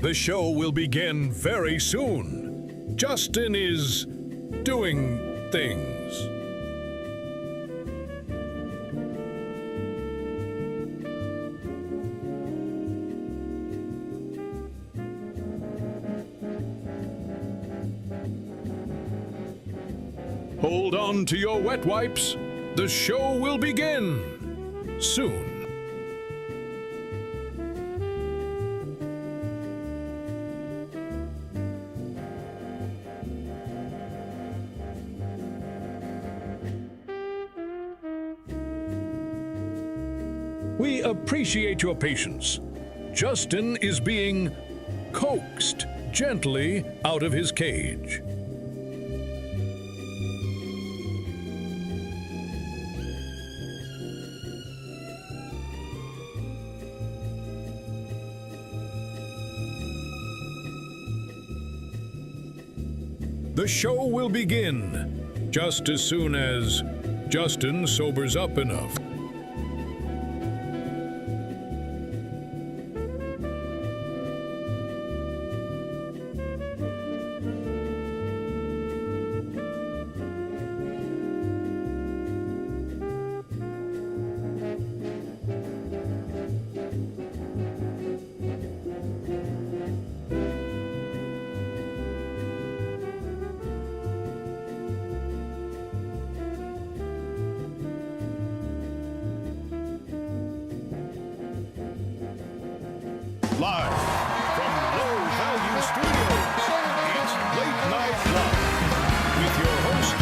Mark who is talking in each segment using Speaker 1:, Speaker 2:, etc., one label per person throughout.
Speaker 1: The show will begin very soon. Justin is doing things. Hold on to your wet wipes. The show will begin soon. We appreciate your patience. Justin is being coaxed gently out of his cage. The show will begin just as soon as Justin sobers up enough. Live from Low Value Studios, it's Late Night Live with your host,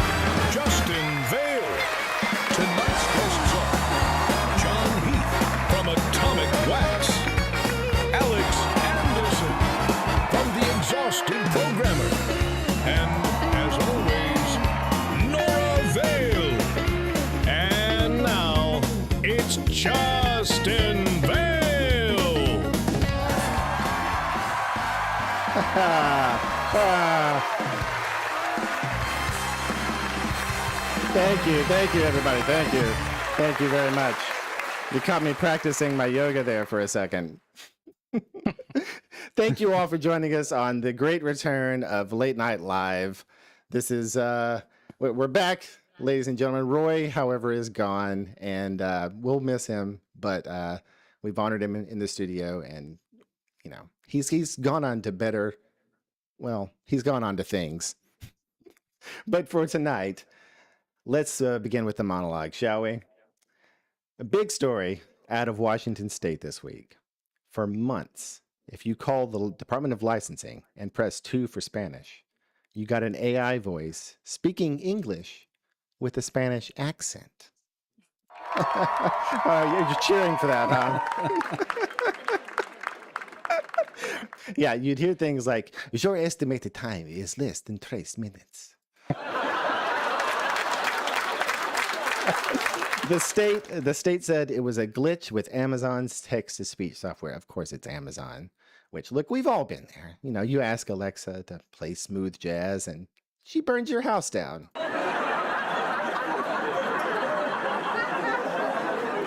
Speaker 1: Justin Vale. Tonight's guests are John Heath from Atomic Wax, Alex Anderson from The Exhausted Programmer, and, as always, Nora Vale. And now, it's Justin Vale.
Speaker 2: Thank you, everybody. Thank you very much. You caught me practicing my yoga there for a second. Thank you all for joining us on the great return of Late Night Live. This is, we're back, ladies and gentlemen. Roy, however, is gone, and we'll miss him, but we've honored him in the studio, and, you know, he's gone on to better, well, he's gone on to things. But for tonight, let's begin with the monologue, shall we? A big story out of Washington State this week. For months, if you call the Department of Licensing and press 2 for Spanish, you got an AI voice speaking English with a Spanish accent. You're cheering for that, huh? Yeah, you'd hear things like, your estimated time is less than 3 minutes. The state said it was a glitch with Amazon's text-to-speech software. Of course, it's Amazon, which, look, we've all been there. You know, you ask Alexa to play smooth jazz, and she burns your house down.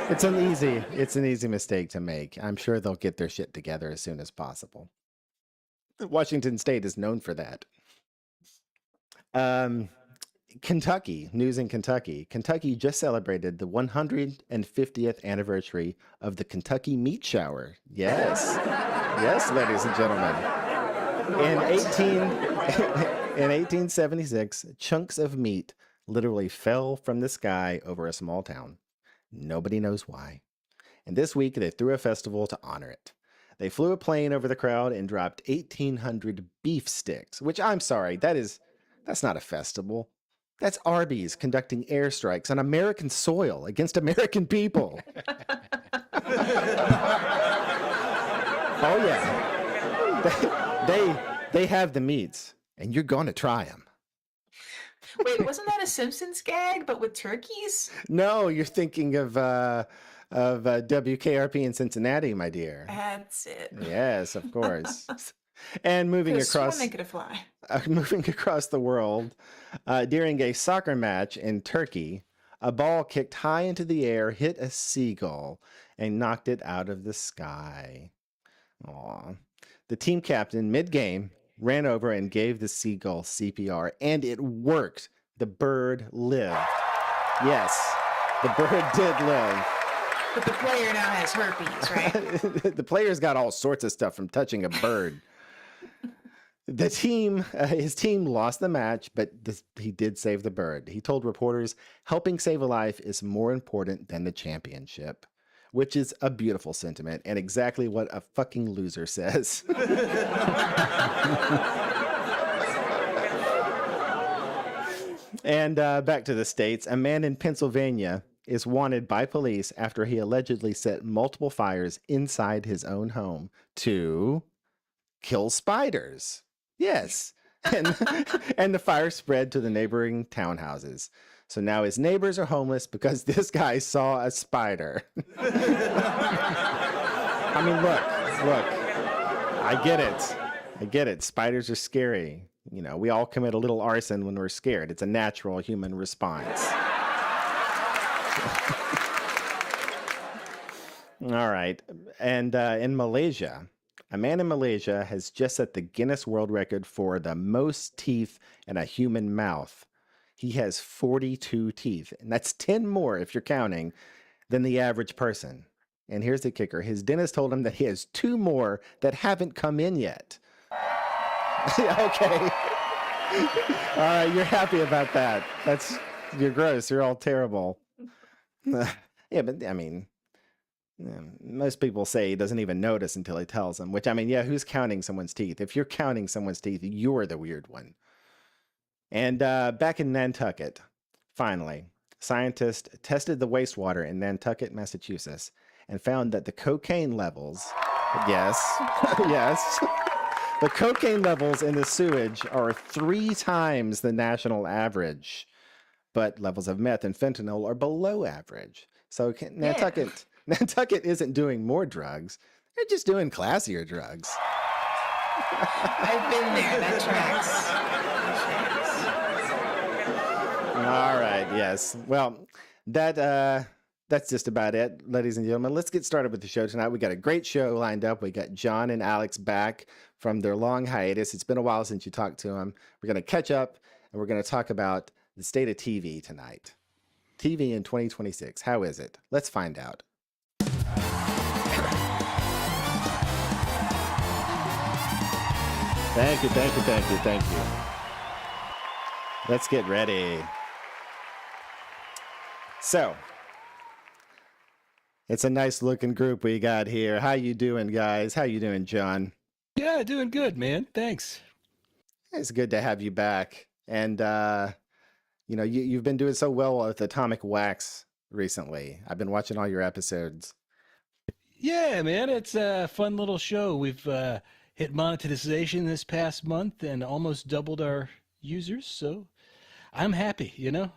Speaker 2: It's an easy mistake to make. I'm sure they'll get their shit together as soon as possible. Washington State is known for that. Kentucky, news in Kentucky. Kentucky just celebrated the 150th anniversary of the Kentucky meat shower. Yes. Yes, ladies and gentlemen. In 1876, chunks of meat literally fell from the sky over a small town. Nobody knows why. And this week, they threw a festival to honor it. They flew a plane over the crowd and dropped 1,800 beef sticks, which, I'm sorry, that's not a festival. That's Arby's conducting airstrikes on American soil against American people. Oh, yeah. They have the meats, and you're going to try them.
Speaker 3: Wait, wasn't that a Simpsons gag, but with turkeys?
Speaker 2: No, you're thinking of WKRP in Cincinnati, my dear.
Speaker 3: That's it.
Speaker 2: Yes, of course. And moving across the world, during a soccer match in Turkey, a ball kicked high into the air, hit a seagull, and knocked it out of the sky. Aw. The team captain, mid-game, ran over and gave the seagull CPR, and it worked. The bird lived. Yes, the bird did live.
Speaker 3: But the player now has herpes, right?
Speaker 2: The player's got all sorts of stuff from touching a bird. The team, his team lost the match, but he did save the bird. He told reporters, helping save a life is more important than the championship, which is a beautiful sentiment and exactly what a fucking loser says. And back to the States, a man in Pennsylvania is wanted by police after he allegedly set multiple fires inside his own home to kill spiders. Yes. And the fire spread to the neighboring townhouses. So now his neighbors are homeless because this guy saw a spider. I mean, look, I get it. Spiders are scary. You know, we all commit a little arson when we're scared. It's a natural human response. All right. And in Malaysia, a man in Malaysia has just set the Guinness World Record for the most teeth in a human mouth. He has 42 teeth, and that's 10 more, if you're counting, than the average person. And here's the kicker. His dentist told him that he has 2 more that haven't come in yet. Okay. All right, you're happy about that. You're gross. You're all terrible. Yeah, but I mean, most people say he doesn't even notice until he tells them, which, I mean, yeah, who's counting someone's teeth? If you're counting someone's teeth, you're the weird one. And back in Nantucket, finally, scientists tested the wastewater in Nantucket, Massachusetts, and found that the cocaine levels, yes, the cocaine levels in the sewage are 3 times the national average, but levels of meth and fentanyl are below average. So Nantucket isn't doing more drugs. They're just doing classier drugs.
Speaker 3: I've been there. That tracks.
Speaker 2: All right. Yes. Well, that's just about it, ladies and gentlemen. Let's get started with the show tonight. We got a great show lined up. We got John and Alex back from their long hiatus. It's been a while since you talked to them. We're going to catch up, and we're going to talk about the state of TV tonight. TV in 2026. How is it? Let's find out. Thank you. Let's get ready. So, it's a nice looking group we got here. How you doing, guys? How you doing, John?
Speaker 4: Yeah, doing good, man. Thanks.
Speaker 2: It's good to have you back. And you know, you've been doing so well with Atomic Wax recently. I've been watching all your episodes.
Speaker 4: Yeah, man, it's a fun little show. We've hit monetization this past month and almost doubled our users, so I'm happy, you know.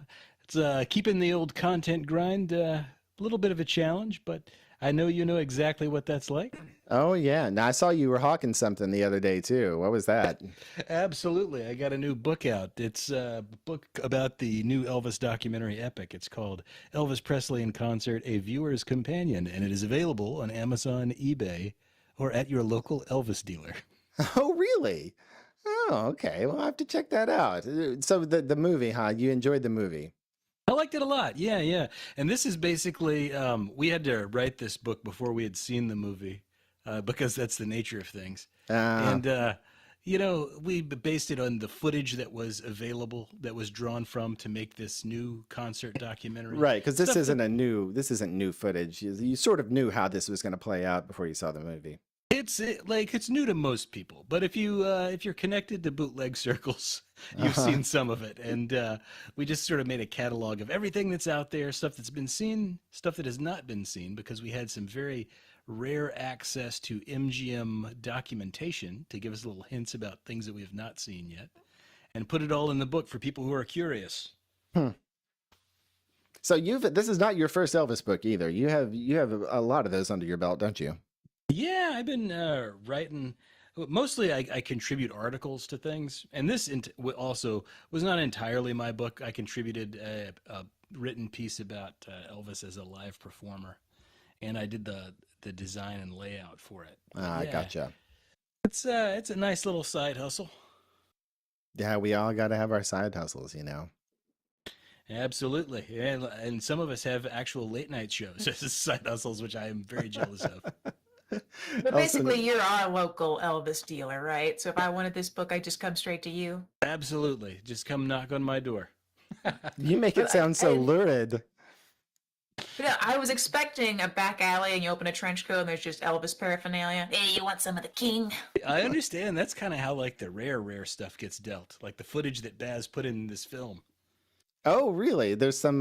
Speaker 4: It's keeping the old content grind a little bit of a challenge, but I know you know exactly what that's like.
Speaker 2: Oh, yeah. Now, I saw you were hawking something the other day, too. What was that?
Speaker 4: Absolutely. I got a new book out. It's a book about the new Elvis documentary epic. It's called Elvis Presley in Concert, A Viewer's Companion, and it is available on Amazon, eBay, or at your local Elvis dealer.
Speaker 2: Oh, really? Oh, okay. Well, I have to check that out. So the movie, huh? You enjoyed the movie?
Speaker 4: I liked it a lot. Yeah. And this is basically, we had to write this book before we had seen the movie because that's the nature of things. And, you know, we based it on the footage that was available, that was drawn from to make this new concert documentary.
Speaker 2: Right, because this isn't new footage. You sort of knew how this was going to play out before you saw the movie.
Speaker 4: It's new to most people, but if you're connected to bootleg circles, you've seen some of it. And we just sort of made a catalog of everything that's out there, stuff that's been seen, stuff that has not been seen, because we had some very rare access to MGM documentation to give us little hints about things that we have not seen yet, and put it all in the book for people who are curious.
Speaker 2: So this is not your first Elvis book either. You have a lot of those under your belt, don't you?
Speaker 4: Yeah, I've been writing. Mostly, I contribute articles to things, and this also was not entirely my book. I contributed a written piece about Elvis as a live performer, and I did the design and layout for it.
Speaker 2: I gotcha.
Speaker 4: It's a nice little side hustle.
Speaker 2: Yeah, we all got to have our side hustles,
Speaker 4: Absolutely. And some of us have actual late night shows as side hustles, which I am very jealous of.
Speaker 3: But
Speaker 2: Also,
Speaker 3: basically, you're our local Elvis dealer, right? So if I wanted this book, I just come straight to you.
Speaker 4: Absolutely. Just come knock on my door.
Speaker 2: you make it
Speaker 3: But
Speaker 2: sound so lurid.
Speaker 3: I was expecting a back alley and you open a trench coat and there's just Elvis paraphernalia. Hey, you want some of the king?
Speaker 4: I understand. That's kind of how like the rare stuff gets dealt, like the footage that Baz put in this film.
Speaker 2: Oh, really? There's some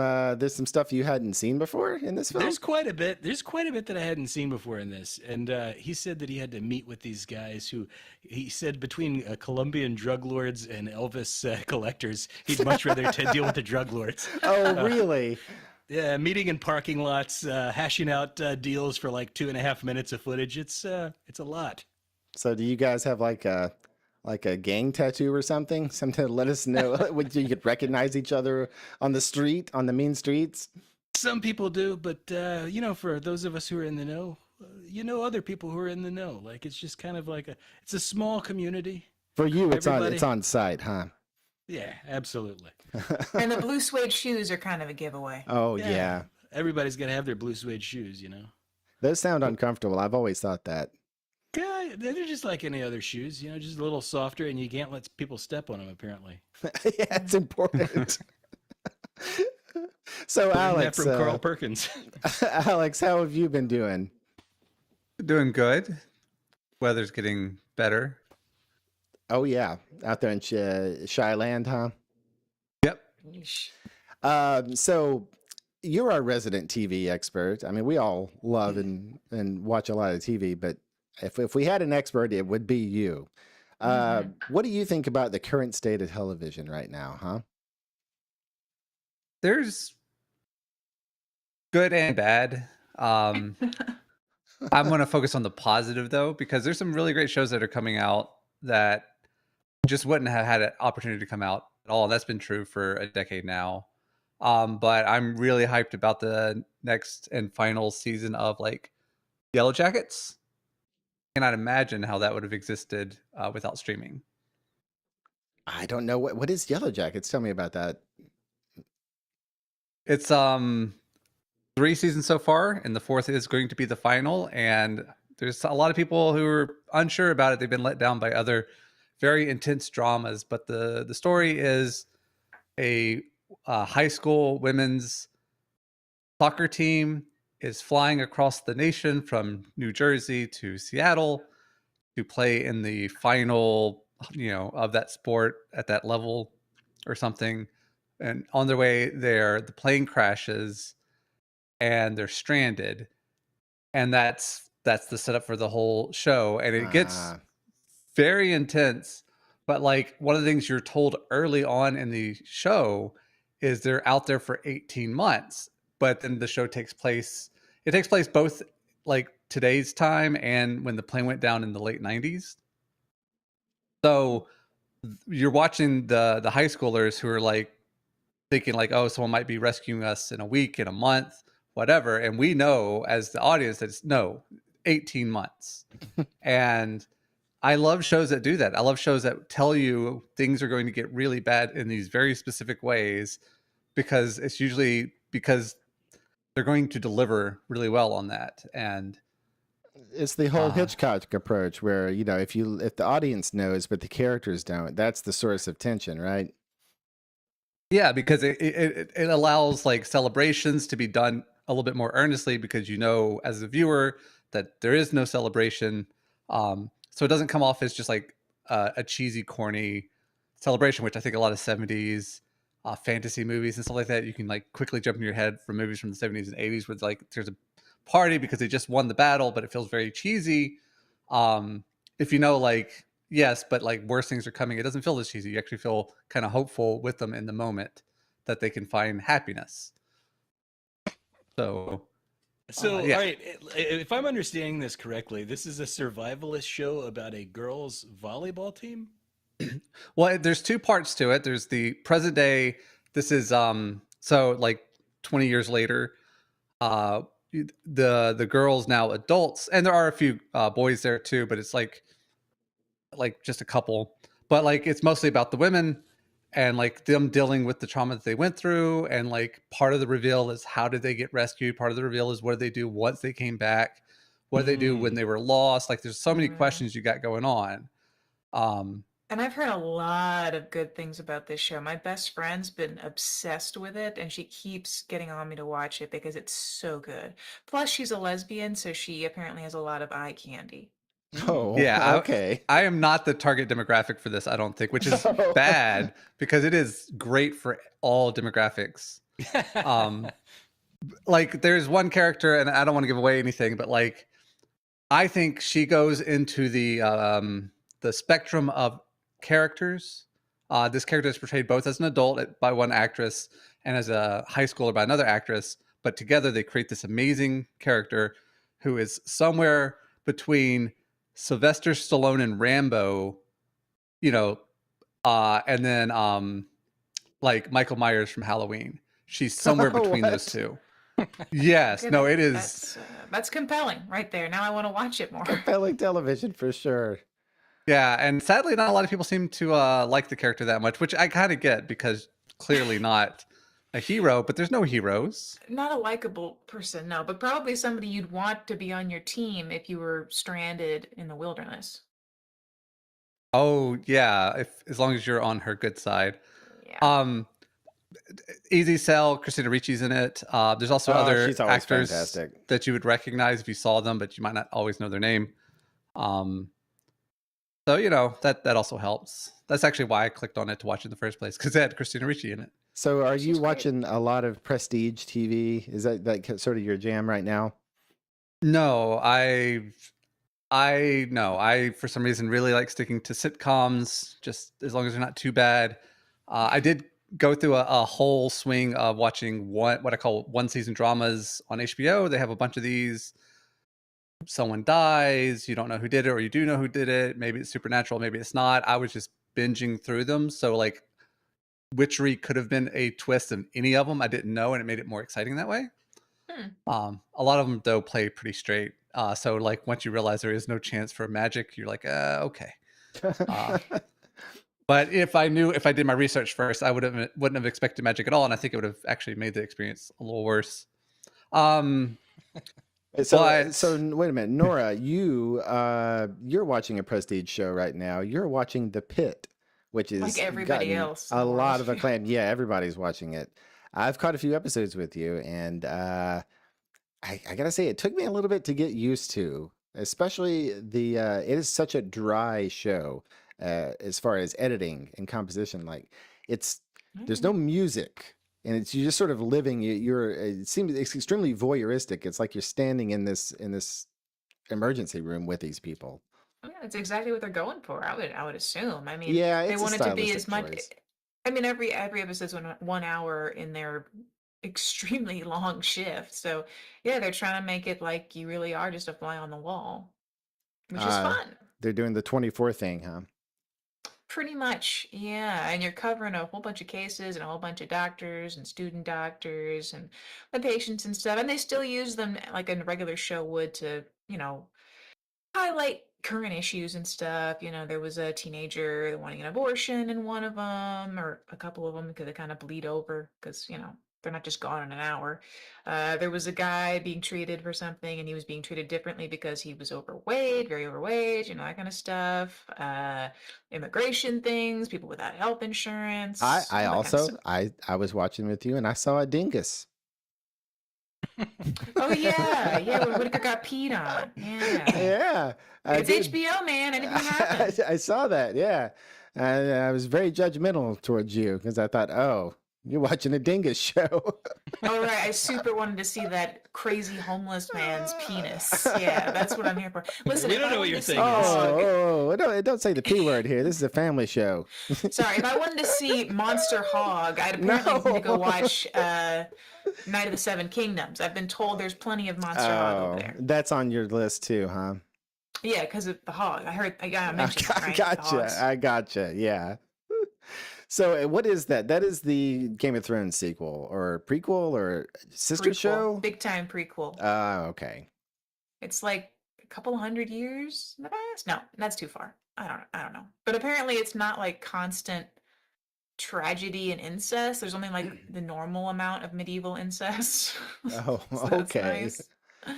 Speaker 2: stuff you hadn't seen before in this film?
Speaker 4: There's quite a bit. There's quite a bit that I hadn't seen before in this, and he said that he had to meet with these guys who, he said, between Colombian drug lords and Elvis collectors, he'd much rather deal with the drug lords.
Speaker 2: Oh, really?
Speaker 4: Yeah, meeting in parking lots, hashing out deals for like 2.5 minutes of footage. It's a lot.
Speaker 2: So do you guys have like a gang tattoo or something? Something to let us know when you could recognize each other on the street, on the mean streets?
Speaker 4: Some people do, but for those of us who are in the know, other people who are in the know. Like it's just kind of like it's a small community.
Speaker 2: For you, it's
Speaker 4: Everybody-
Speaker 2: on site, huh?
Speaker 4: Yeah, absolutely.
Speaker 3: And the blue suede shoes are kind of a giveaway.
Speaker 2: Oh, yeah.
Speaker 4: Everybody's got to have their blue suede shoes,
Speaker 2: Those sound uncomfortable. I've always thought that.
Speaker 4: Yeah, they're just like any other shoes, just a little softer, and you can't let people step on them, apparently.
Speaker 2: Yeah, it's important. So,
Speaker 4: Learned that
Speaker 2: Alex,
Speaker 4: from Carl Perkins.
Speaker 2: Alex, how have you been doing?
Speaker 5: Doing good. Weather's getting better.
Speaker 2: Oh, yeah. Out there in Shyland, huh?
Speaker 5: Yep.
Speaker 2: So you're our resident TV expert. I mean, we all love and watch a lot of TV, but if we had an expert, it would be you. What do you think about the current state of television right now, huh?
Speaker 5: There's good and bad. I'm going to focus on the positive though, because there's some really great shows that are coming out that just wouldn't have had an opportunity to come out at all. And that's been true for a decade now. But I'm really hyped about the next and final season of like Yellow Jackets. Cannot imagine how that would have existed without streaming.
Speaker 2: I don't know what is Yellow Jackets. Tell me about that.
Speaker 5: It's 3 seasons so far, and the 4th is going to be the final. And there's a lot of people who are unsure about it. They've been let down by other very intense dramas, but the story is a high school women's soccer team is flying across the nation from New Jersey to Seattle to play in the final, of that sport at that level or something. And on their way there, the plane crashes and they're stranded. And that's the setup for the whole show. And it gets very intense. But like one of the things you're told early on in the show is they're out there for 18 months. But then the show takes place both like today's time and when the plane went down in the late 90s. So you're watching the high schoolers who are like thinking like, oh, someone might be rescuing us in a week, in a month, whatever. And we know as the audience that it's 18 months. And I love shows that do that. I love shows that tell you things are going to get really bad in these very specific ways, because it's usually because they're going to deliver really well on that. And
Speaker 2: it's the whole Hitchcock approach where, if the audience knows, but the characters don't, that's the source of tension, right?
Speaker 5: Yeah, because it allows like celebrations to be done a little bit more earnestly, because as a viewer that there is no celebration. So it doesn't come off as just like a cheesy, corny celebration, which I think a lot of 70s fantasy movies and stuff like that, you can like quickly jump in your head from movies from the 70s and 80s where it's like there's a party because they just won the battle, but it feels very cheesy. If like, yes, but like worse things are coming, it doesn't feel as cheesy. You actually feel kind of hopeful with them in the moment that they can find happiness. So
Speaker 4: all right, if I'm understanding this correctly, this is a survivalist show about a girls' volleyball team?
Speaker 5: Well, there's 2 parts to it. There's the present day. This is so like 20 years later. The girls now adults, and there are a few boys there too, but it's like like just a couple, but like it's mostly about the women and like them dealing with the trauma that they went through. And like part of the reveal is how did they get rescued? Part of the reveal is what did they do once they came back? What did they do when they were lost? Like there's so many questions you got going on.
Speaker 3: And I've heard a lot of good things about this show. My best friend's been obsessed with it, and she keeps getting on me to watch it because it's so good. Plus, she's a lesbian, so she apparently has a lot of eye candy.
Speaker 2: Oh,
Speaker 5: Yeah,
Speaker 2: okay.
Speaker 5: I am not the target demographic for this, I don't think, which is
Speaker 2: No.
Speaker 5: bad because it is great for all demographics. Like there's one character, and I don't want to give away anything, but like I think she goes into the spectrum of characters. This character is portrayed both as an adult by one actress and as a high schooler by another actress, but together they create this amazing character who is somewhere between Sylvester Stallone and Rambo, you know, and then like Michael Myers from Halloween. She's somewhere between those
Speaker 2: What?
Speaker 5: two. Yes,
Speaker 3: Good.
Speaker 5: no, it is.
Speaker 3: That's compelling right there. Now I want to watch it more.
Speaker 2: Compelling television for sure.
Speaker 5: Yeah, and sadly, not a lot of people seem to like the character that much, which I kind of get because clearly not a hero. But there's no heroes.
Speaker 3: Not a likable person, no, but probably somebody you'd want to be on your team if you were stranded in the wilderness.
Speaker 5: Oh yeah, if as long as you're on her good side.
Speaker 3: Yeah.
Speaker 5: Easy sell. Christina Ricci's in it. There's also
Speaker 2: Oh,
Speaker 5: other
Speaker 2: she's always
Speaker 5: actors
Speaker 2: fantastic.
Speaker 5: that you would recognize if you saw them, but you might not always know their name. So you know that also helps. That's actually why I clicked on it to watch it in the first place because it had Christina Ricci in it.
Speaker 2: So are
Speaker 3: She's
Speaker 2: you
Speaker 3: great.
Speaker 2: watching a lot of prestige TV? Is that sort of your jam right now?
Speaker 5: No, I for some reason really like sticking to sitcoms, just as long as they're not too bad. I did go through a whole swing of watching what I call one season dramas on HBO. They have a bunch of these. Someone dies, you don't know who did it, or you do know who did it. Maybe it's supernatural, maybe it's not. I was just binging through them. So like witchery could have been a twist of any of them. I didn't know, and it made it more exciting that way. A lot of them though play pretty straight. So like once you realize there is no chance for magic, you're like, okay. But if I did my research first, I wouldn't have expected magic at all, and I think it would have actually made the experience a little worse.
Speaker 2: So wait a minute, Nora, you're watching a prestige show right now. You're watching The Pit, which is
Speaker 3: Like everybody
Speaker 2: gotten
Speaker 3: else in
Speaker 2: a
Speaker 3: the world.
Speaker 2: lot of acclaim. Yeah, everybody's watching it. I've caught a few episodes with you, and I gotta say, it took me a little bit to get used to, especially it is such a dry show as far as editing and composition. Like there's no music. And you're just sort of living. It's extremely voyeuristic. It's like you're standing in this emergency room with these people.
Speaker 3: Yeah, that's exactly what they're going for. I would assume. I mean,
Speaker 2: Yeah,
Speaker 3: they
Speaker 2: it's a
Speaker 3: want it to be
Speaker 2: stylistic
Speaker 3: as much.
Speaker 2: choice.
Speaker 3: I mean, every episode's 1 hour in their extremely long shift. So yeah, they're trying to make it like you really are just a fly on the wall, which is fun.
Speaker 2: They're doing the 24 thing, huh?
Speaker 3: Pretty much, yeah. And you're covering a whole bunch of cases and a whole bunch of doctors and student doctors and the patients and stuff. And they still use them like a regular show would to, highlight current issues and stuff. There was a teenager wanting an abortion in one of them, or a couple of them, because they kind of bleed over because, they're not just gone in an hour. There was a guy being treated for something, and he was being treated differently because he was overweight, very overweight, that kind of stuff. Immigration things, people without health insurance.
Speaker 2: I
Speaker 3: all that kind of
Speaker 2: also
Speaker 3: stuff.
Speaker 2: I was watching with you, and I saw a dingus.
Speaker 3: Oh yeah, yeah. When Whitaker got peed on. Yeah.
Speaker 2: Yeah, I
Speaker 3: It's
Speaker 2: did.
Speaker 3: HBO, man. Anything happens.
Speaker 2: I saw that. Yeah, I was very judgmental towards you because I thought, oh, you're watching a dingus show.
Speaker 3: Oh right, I super wanted to see that crazy homeless man's penis. Yeah, that's what I'm here for. Listen,
Speaker 4: We
Speaker 3: if
Speaker 4: don't
Speaker 3: I
Speaker 4: know what
Speaker 3: wanted
Speaker 4: you're
Speaker 3: to see
Speaker 4: saying.
Speaker 2: Oh, don't say the P word here. This is a family show.
Speaker 3: Sorry, if I wanted to see Monster Hog, I'd apparently need to go watch Night of the Seven Kingdoms. I've been told there's plenty of Monster Hog over there.
Speaker 2: That's on your list too, huh?
Speaker 3: Yeah, because of the hog. I mentioned it,
Speaker 2: I
Speaker 3: right?
Speaker 2: gotcha. I gotcha. Yeah. So what is that? That is the Game of Thrones sequel or prequel or sister show?
Speaker 3: Big time prequel.
Speaker 2: Okay.
Speaker 3: It's like a couple hundred years in the past. No, that's too far. I don't know. But apparently it's not like constant tragedy and incest. There's only like the normal amount of medieval incest.
Speaker 2: Oh,
Speaker 3: So that's
Speaker 2: okay.
Speaker 3: nice.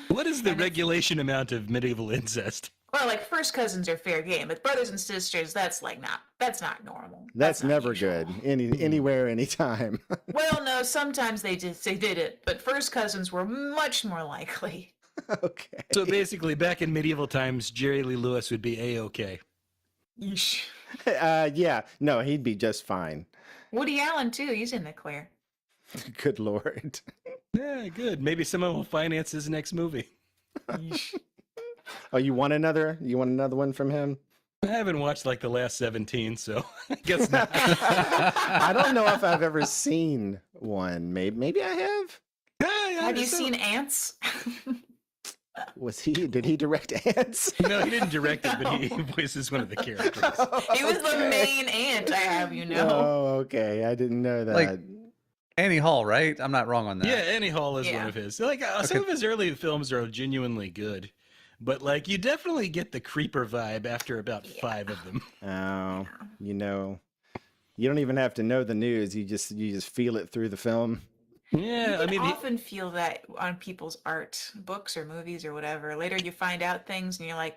Speaker 4: What is the
Speaker 3: And it's,
Speaker 4: regulation amount of medieval incest?
Speaker 3: well, like first cousins are fair game, but brothers and sisters, that's not normal.
Speaker 2: That's
Speaker 3: not
Speaker 2: never
Speaker 3: usual.
Speaker 2: good. Anywhere, anytime.
Speaker 3: Well, no, sometimes they did it, but first cousins were much more likely.
Speaker 2: Okay.
Speaker 4: So basically, back in medieval times, Jerry Lee Lewis would be A-OK.
Speaker 3: Yeesh.
Speaker 2: Yeah, no, he'd be just fine.
Speaker 3: Woody Allen too, he's in the clear.
Speaker 2: Good Lord.
Speaker 4: Yeah, good. Maybe someone will finance his next movie.
Speaker 3: Yeesh.
Speaker 2: Oh, you want another? You want another one from him?
Speaker 4: I haven't watched like the last 17, so I guess not.
Speaker 2: I don't know if I've ever seen one. Maybe I have.
Speaker 4: Yeah,
Speaker 3: Have you
Speaker 4: so-
Speaker 3: seen Ants?
Speaker 2: Did he direct Ants?
Speaker 4: No, he didn't direct it, but he voices one of the characters.
Speaker 3: He was the main ant, I have you know.
Speaker 2: Oh, okay. I didn't know that.
Speaker 5: Like- Annie Hall, right? I'm not wrong on that.
Speaker 4: Yeah, Annie Hall is
Speaker 3: Yeah.
Speaker 4: one of his. Like some of his early films are genuinely good, but like you definitely get the creeper vibe after about 5 of them.
Speaker 2: Oh, you don't even have to know the news. You just feel it through the film.
Speaker 4: Yeah,
Speaker 3: I
Speaker 4: I mean,
Speaker 3: often feel that on people's art, books or movies or whatever. Later you find out things and you're like,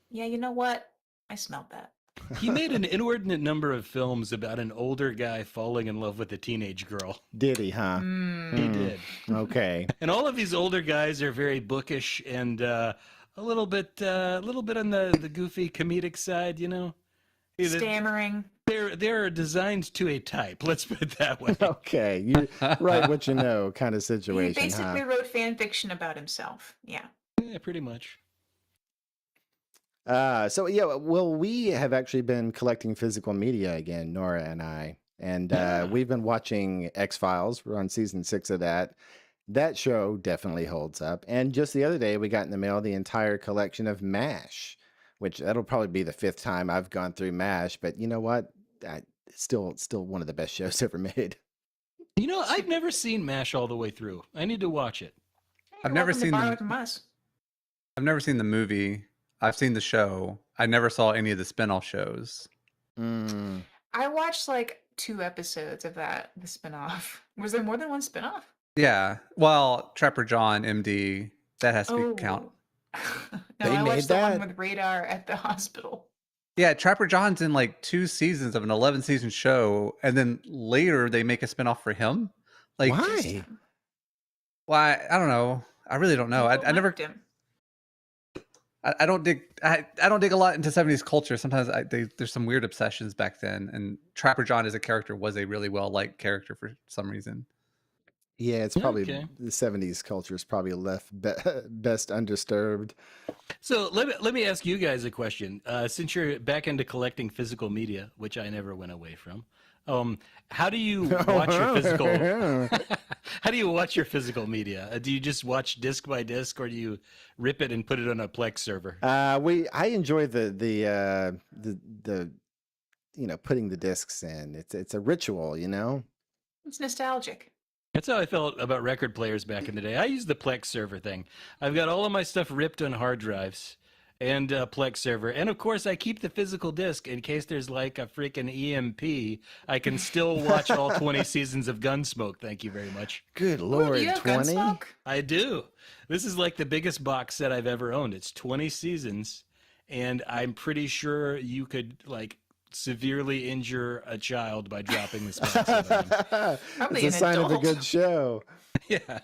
Speaker 3: yeah, you know what? I smelled that.
Speaker 4: he made an inordinate number of films about an older guy falling in love with a teenage girl.
Speaker 2: Did he, huh?
Speaker 4: He did.
Speaker 2: Okay.
Speaker 4: And all of these older guys are very bookish and a little bit on the goofy comedic side, you know.
Speaker 3: Stammering.
Speaker 4: They're designed to a type. Let's put it that way.
Speaker 2: Okay. You write what you know kind of
Speaker 3: He
Speaker 2: situation,
Speaker 3: basically
Speaker 2: huh?
Speaker 3: wrote fan fiction about himself. Yeah.
Speaker 4: Yeah, pretty much.
Speaker 2: So yeah, well, we have actually been collecting physical media again, Nora and I, and we've been watching X-Files. We're on season 6 of that. That show definitely holds up. And just the other day, we got in the mail the entire collection of MASH, which that'll probably be the 5th time I've gone through MASH. But you know what? It's still one of the best shows ever made.
Speaker 4: You know, I've never seen MASH all the way through. I need to watch it.
Speaker 5: I've never
Speaker 3: Welcome to
Speaker 5: seen
Speaker 3: borrow
Speaker 5: the-
Speaker 3: it from us.
Speaker 5: I've never seen the movie. I've seen the show. I never saw any of the spin-off shows.
Speaker 2: Mm.
Speaker 3: I watched like 2 episodes of that, the spinoff. Was there more than one spinoff?
Speaker 5: Yeah. Well, Trapper John, MD, that has to be count.
Speaker 3: no,
Speaker 2: They
Speaker 3: I
Speaker 2: made
Speaker 3: watched the
Speaker 2: that?
Speaker 3: one with Radar at the hospital.
Speaker 5: Yeah, Trapper John's in like 2 seasons of an 11-season show, and then later they make a spin-off for him. Like,
Speaker 2: Why?
Speaker 5: why? I don't know. I really don't know.
Speaker 3: People
Speaker 5: I never.
Speaker 3: liked him.
Speaker 5: I don't dig. I don't dig a lot into 70s culture. Sometimes there's some weird obsessions back then, and Trapper John as a character was a really well liked character for some reason.
Speaker 2: Yeah, it's probably
Speaker 4: Okay.
Speaker 2: the 70s culture is probably left best undisturbed.
Speaker 4: So let me ask you guys a question. Since you're back into collecting physical media, which I never went away from, how do you watch your physical? How do you watch your physical media? Do you just watch disc by disc, or do you rip it and put it on a Plex server?
Speaker 2: I enjoy the putting the discs in. It's a ritual, you know.
Speaker 3: It's nostalgic.
Speaker 4: That's how I felt about record players back in the day. I use the Plex server thing. I've got all of my stuff ripped on hard drives and a Plex server. And of course, I keep the physical disc in case there's like a freaking EMP. I can still watch all 20 seasons of Gunsmoke. Thank you very much.
Speaker 2: Good
Speaker 3: Ooh,
Speaker 2: Lord,
Speaker 3: you have
Speaker 2: 20?
Speaker 3: Gunsmoke?
Speaker 4: I do. This is like the biggest box set I've ever owned. It's 20 seasons. And I'm pretty sure you could like severely injure a child by dropping this box of them.
Speaker 3: Probably
Speaker 2: It's a
Speaker 3: an
Speaker 2: sign of a
Speaker 3: adult.
Speaker 2: good show.
Speaker 4: Yeah.
Speaker 3: Can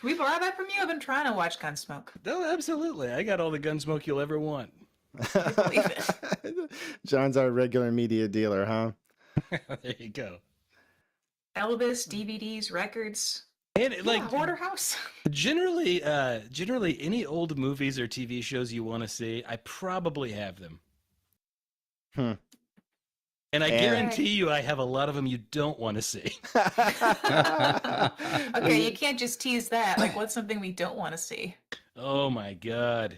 Speaker 3: we borrow that from you? I've been trying to watch Gunsmoke.
Speaker 4: No, absolutely. I got all the Gunsmoke you'll ever want.
Speaker 3: Believe it.
Speaker 2: John's our regular media dealer, huh?
Speaker 4: There you go.
Speaker 3: Elvis, DVDs, records.
Speaker 4: And it,
Speaker 3: Like
Speaker 4: like
Speaker 3: Hoarder House.
Speaker 4: generally any old movies or TV shows you want to see, I probably have them.
Speaker 2: Hmm.
Speaker 4: And I
Speaker 2: And-
Speaker 4: guarantee you I have a lot of them you don't want to see.
Speaker 3: Okay, you can't just tease that. Like, what's something we don't want to see?
Speaker 4: Oh my God.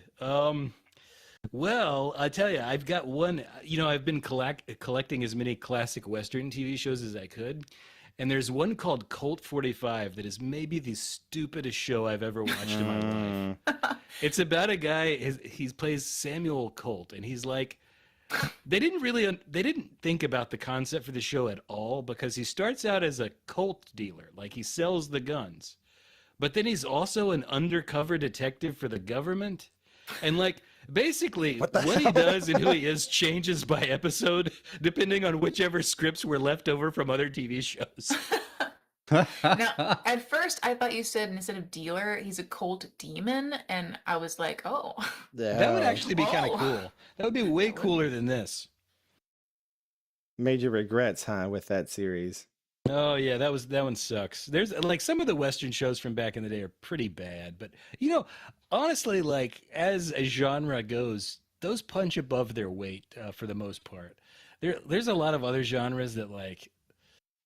Speaker 4: Well, I tell you, I've got one. You know, I've been collecting as many classic Western TV shows as I could, and there's one called Colt 45 that is maybe the stupidest show I've ever watched in my life. It's about a guy. He plays Samuel Colt, and he's like they didn't think about the concept for the show at all, because he starts out as a cult dealer, like he sells the guns, but then he's also an undercover detective for the government. And like basically what he does and who he is changes by episode depending on whichever scripts were left over from other TV shows.
Speaker 3: Now, at first, I thought you said instead of dealer, he's a cult demon, and I was like, oh,
Speaker 4: That would actually be kind
Speaker 3: Whoa.
Speaker 4: of cool. That would be way cooler than this.
Speaker 2: Major regrets, huh, with that series.
Speaker 4: Oh yeah, that one sucks. There's like some of the Western shows from back in the day are pretty bad, but honestly, like as a genre goes, those punch above their weight for the most part. There's a lot of other genres that like,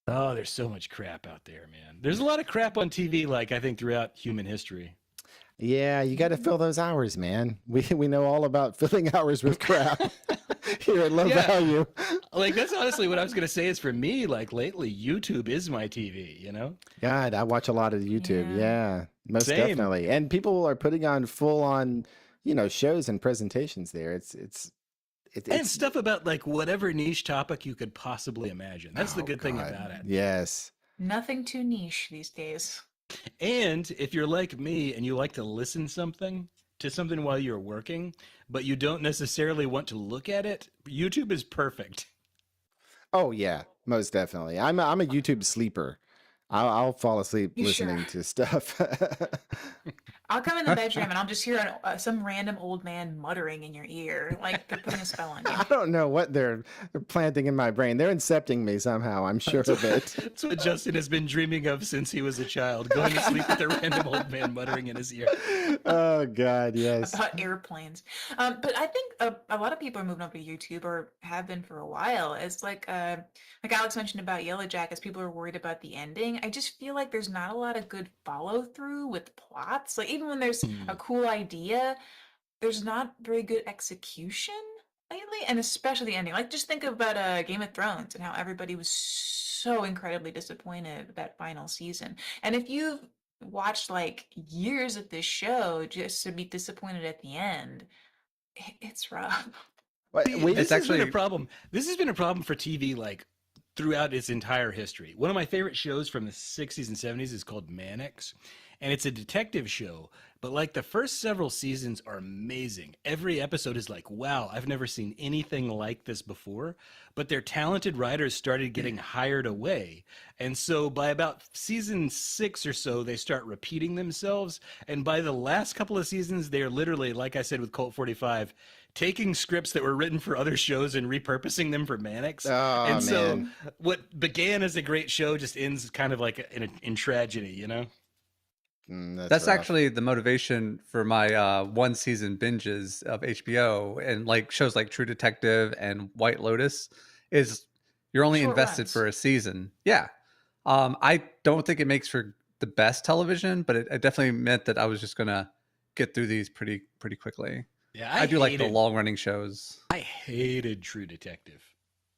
Speaker 4: oh, there's so much crap out there, man. There's a lot of crap on TV, like I think throughout human history.
Speaker 2: Yeah, you got to fill those hours, man. We know all about filling hours with crap here at Low
Speaker 4: Yeah.
Speaker 2: Value.
Speaker 4: Like that's honestly what I was gonna say is for me, like lately, YouTube is my TV,
Speaker 2: God, I watch a lot of YouTube. Yeah, most
Speaker 4: Same.
Speaker 2: definitely. And people are putting on full on, shows and presentations there.
Speaker 4: And stuff about like whatever niche topic you could possibly imagine. That's the
Speaker 2: Oh,
Speaker 4: good thing
Speaker 2: God.
Speaker 4: about it.
Speaker 2: Yes.
Speaker 3: nothing too niche these days.
Speaker 4: And if you're like me and you like to listen to something while you're working, but you don't necessarily want to look at it, YouTube is perfect.
Speaker 2: Oh yeah, most definitely. I'm a YouTube sleeper. I'll fall asleep
Speaker 3: You
Speaker 2: listening
Speaker 3: sure?
Speaker 2: to stuff.
Speaker 3: I'll come in the bedroom and I'll just hear some random old man muttering in your ear, like they're putting a spell on you.
Speaker 2: I don't know what they're planting in my brain. They're incepting me somehow. I'm sure of it.
Speaker 4: That's what Justin has been dreaming of since he was a child, going to sleep with a random old man muttering in his ear.
Speaker 2: Oh God, yes.
Speaker 3: About airplanes. But I think a lot of people are moving over to YouTube or have been for a while. It's like Alex mentioned about Yellow Jackets, people are worried about the ending. I just feel like there's not a lot of good follow through with plots. Like even when there's a cool idea, there's not very good execution lately, and especially the ending. Like just think about Game of Thrones and how everybody was so incredibly disappointed with that final season. And if you've watched like years of this show just to be disappointed at the end, it's rough.
Speaker 2: But
Speaker 4: See,
Speaker 2: we-
Speaker 4: this
Speaker 5: It's
Speaker 4: has been a
Speaker 5: actually-
Speaker 4: problem. This has been a problem for TV like throughout its entire history. One of my favorite shows from the 60s and 70s is called Mannix, and it's a detective show, but like the first several seasons are amazing. Every episode is like, wow, I've never seen anything like this before, but their talented writers started getting hired away. And so by about season 6 or so, they start repeating themselves, and by the last couple of seasons, they're literally, like I said with Colt 45, taking scripts that were written for other shows and repurposing them for Mannix.
Speaker 2: Oh,
Speaker 4: And so
Speaker 2: man.
Speaker 4: what began as a great show just ends kind of like in tragedy,
Speaker 2: rough.
Speaker 5: That's actually the motivation for my one season binges of HBO and like shows like True Detective and White Lotus is you're only
Speaker 3: Short
Speaker 5: invested
Speaker 3: runs.
Speaker 5: for a season. Yeah. I don't think it makes for the best television, but it definitely meant that I was just gonna get through these pretty quickly.
Speaker 4: Yeah,
Speaker 5: I do like the long running shows.
Speaker 4: I hated True Detective.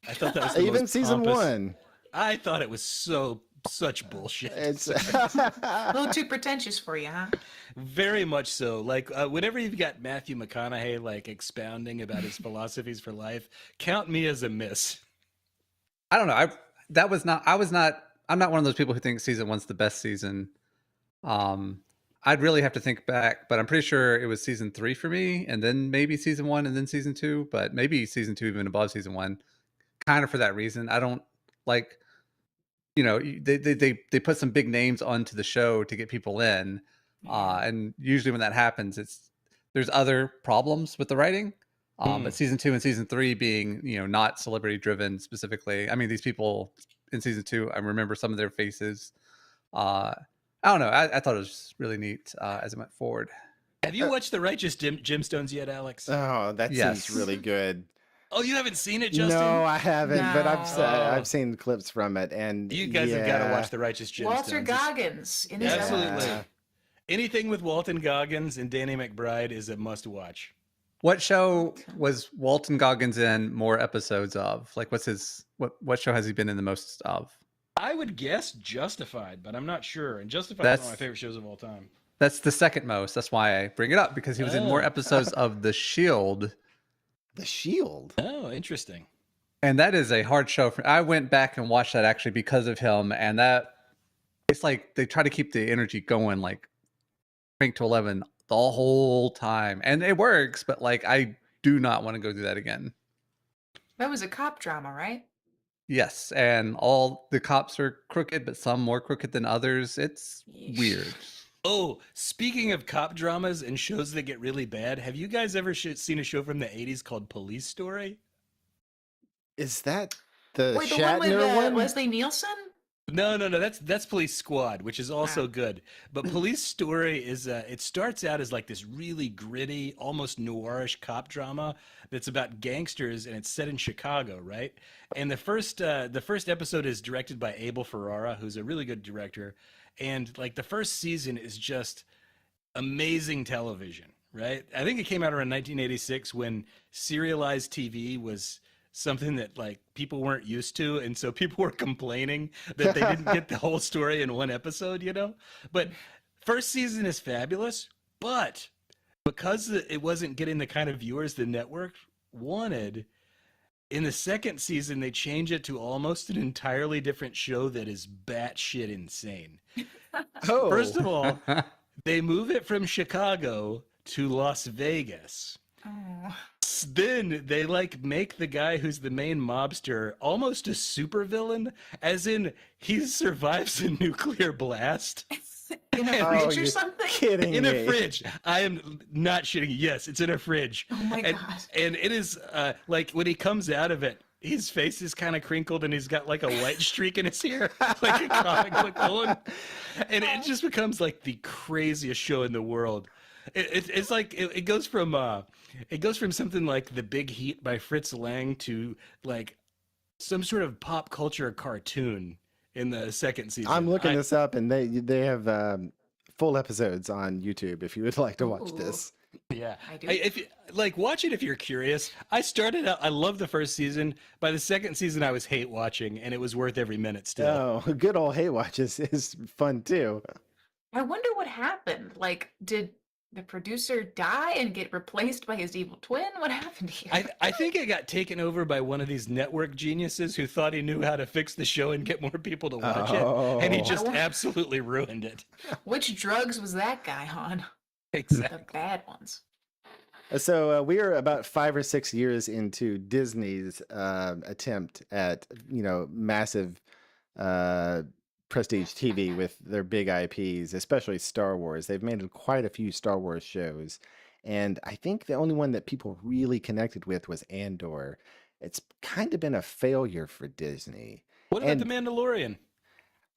Speaker 4: I thought that was the
Speaker 2: Even
Speaker 4: most
Speaker 2: season
Speaker 4: pompous-
Speaker 2: 1.
Speaker 4: I thought it was such bullshit.
Speaker 2: It's
Speaker 3: A little too pretentious for you, huh?
Speaker 4: Very much so. Like whenever you've got Matthew McConaughey like expounding about his philosophies for life, count me as a miss.
Speaker 5: I don't know. I'm not one of those people who think season 1's the best season. I'd really have to think back, but I'm pretty sure it was season 3 for me, and then maybe season 1, and then season 2, but maybe season 2 even above season 1. Kind of for that reason. I don't like, they put some big names onto the show to get people in, and usually when that happens, there's other problems with the writing. But season 2 and season 3 being not celebrity driven specifically. I mean, these people in season 2, I remember some of their faces. I don't know. I thought it was just really neat as it went forward.
Speaker 4: Have you watched The Righteous Gemstones yet, Alex?
Speaker 2: Oh, that
Speaker 5: Yes.
Speaker 2: seems really good.
Speaker 4: Oh, you haven't seen it, Justin?
Speaker 2: No, I haven't, but
Speaker 3: No.
Speaker 2: I've seen clips from it, and
Speaker 4: You guys have got to
Speaker 2: yeah.
Speaker 4: watch The Righteous Gemstones.
Speaker 3: Walter
Speaker 4: It's-
Speaker 3: Goggins in his
Speaker 4: Absolutely.
Speaker 3: element.
Speaker 4: Anything with Walton Goggins and Danny McBride is a must watch.
Speaker 5: What show was Walton Goggins in more episodes of? Like, what show has he been in the most of?
Speaker 4: I would guess Justified, but I'm not sure. And Justified is
Speaker 5: That's-
Speaker 4: one of my favorite shows of all time.
Speaker 5: That's the second most. That's why I bring it up, because he was in more episodes of The Shield
Speaker 2: The Shield.
Speaker 4: Oh, interesting.
Speaker 5: And that is a hard show. I went back and watched that actually because of him, and that it's like they try to keep the energy going, like crank to 11 the whole time, and it works. But like, I do not want to go do that again.
Speaker 3: That was a cop drama, right?
Speaker 5: Yes, and all the cops are crooked, but some more crooked than others. It's
Speaker 3: Yeesh.
Speaker 5: weird.
Speaker 4: Oh, speaking of cop dramas and shows that get really bad, have you guys ever seen a show from the 80s called Police Story?
Speaker 2: Is that the
Speaker 3: Wait, the one with
Speaker 2: Shatner one?
Speaker 3: Leslie Nielsen?
Speaker 4: No, that's Police Squad, which is also
Speaker 3: Ah.
Speaker 4: good. But Police Story is it starts out as like this really gritty, almost noirish cop drama that's about gangsters, and it's set in Chicago, right? And the first episode is directed by Abel Ferrara, who's a really good director, and like the first season is just amazing television, right? I think it came out around 1986 when serialized TV was something that like people weren't used to, and so people were complaining that they didn't get the whole story in one episode, you know? But first season is fabulous, but because it wasn't getting the kind of viewers the network wanted, in the second season they change it to almost an entirely different show that is batshit insane.
Speaker 2: Oh,
Speaker 4: First of all, they move it from Chicago to Las Vegas.
Speaker 3: Oh.
Speaker 4: Then they like make the guy who's the main mobster almost a supervillain, as in he survives a nuclear blast
Speaker 3: In a
Speaker 2: Oh,
Speaker 3: fridge or
Speaker 2: you're
Speaker 3: something?
Speaker 2: kidding
Speaker 4: in
Speaker 2: me.
Speaker 4: a fridge. I am not shitting. Yes, it's in a fridge.
Speaker 3: Oh my
Speaker 4: and,
Speaker 3: God.
Speaker 4: and it is like when he comes out of it, his face is kind of crinkled and he's got like a white streak in his hair, like a comic book villain. And it just becomes like the craziest show in the world. It's like it goes from something like The Big Heat by Fritz Lang to like some sort of pop culture cartoon in the second season.
Speaker 2: I'm looking this up, and they have full episodes on YouTube if you would like to watch
Speaker 3: Ooh.
Speaker 2: this.
Speaker 4: Yeah,
Speaker 3: I do.
Speaker 4: if you, like watch it if you're curious. I started out. I loved the first season. By the second season, I was hate watching, and it was worth every minute still.
Speaker 2: Oh, good old Hey Watch is fun too.
Speaker 3: I wonder what happened. Like, did the producer die and get replaced by his evil twin? What happened here?
Speaker 4: I think it got taken over by one of these network geniuses who thought he knew how to fix the show and get more people to watch it, and he
Speaker 2: Oh.
Speaker 4: just absolutely ruined it.
Speaker 3: Which drugs was that guy on?
Speaker 4: Exactly.
Speaker 3: The bad ones.
Speaker 2: So we are about 5 or 6 years into Disney's attempt at massive prestige TV with their big IPs, especially Star Wars. They've made quite a few Star Wars shows, and I think the only one that people really connected with was Andor. It's kind of been a failure for Disney.
Speaker 4: What about
Speaker 2: And-
Speaker 4: the Mandalorian?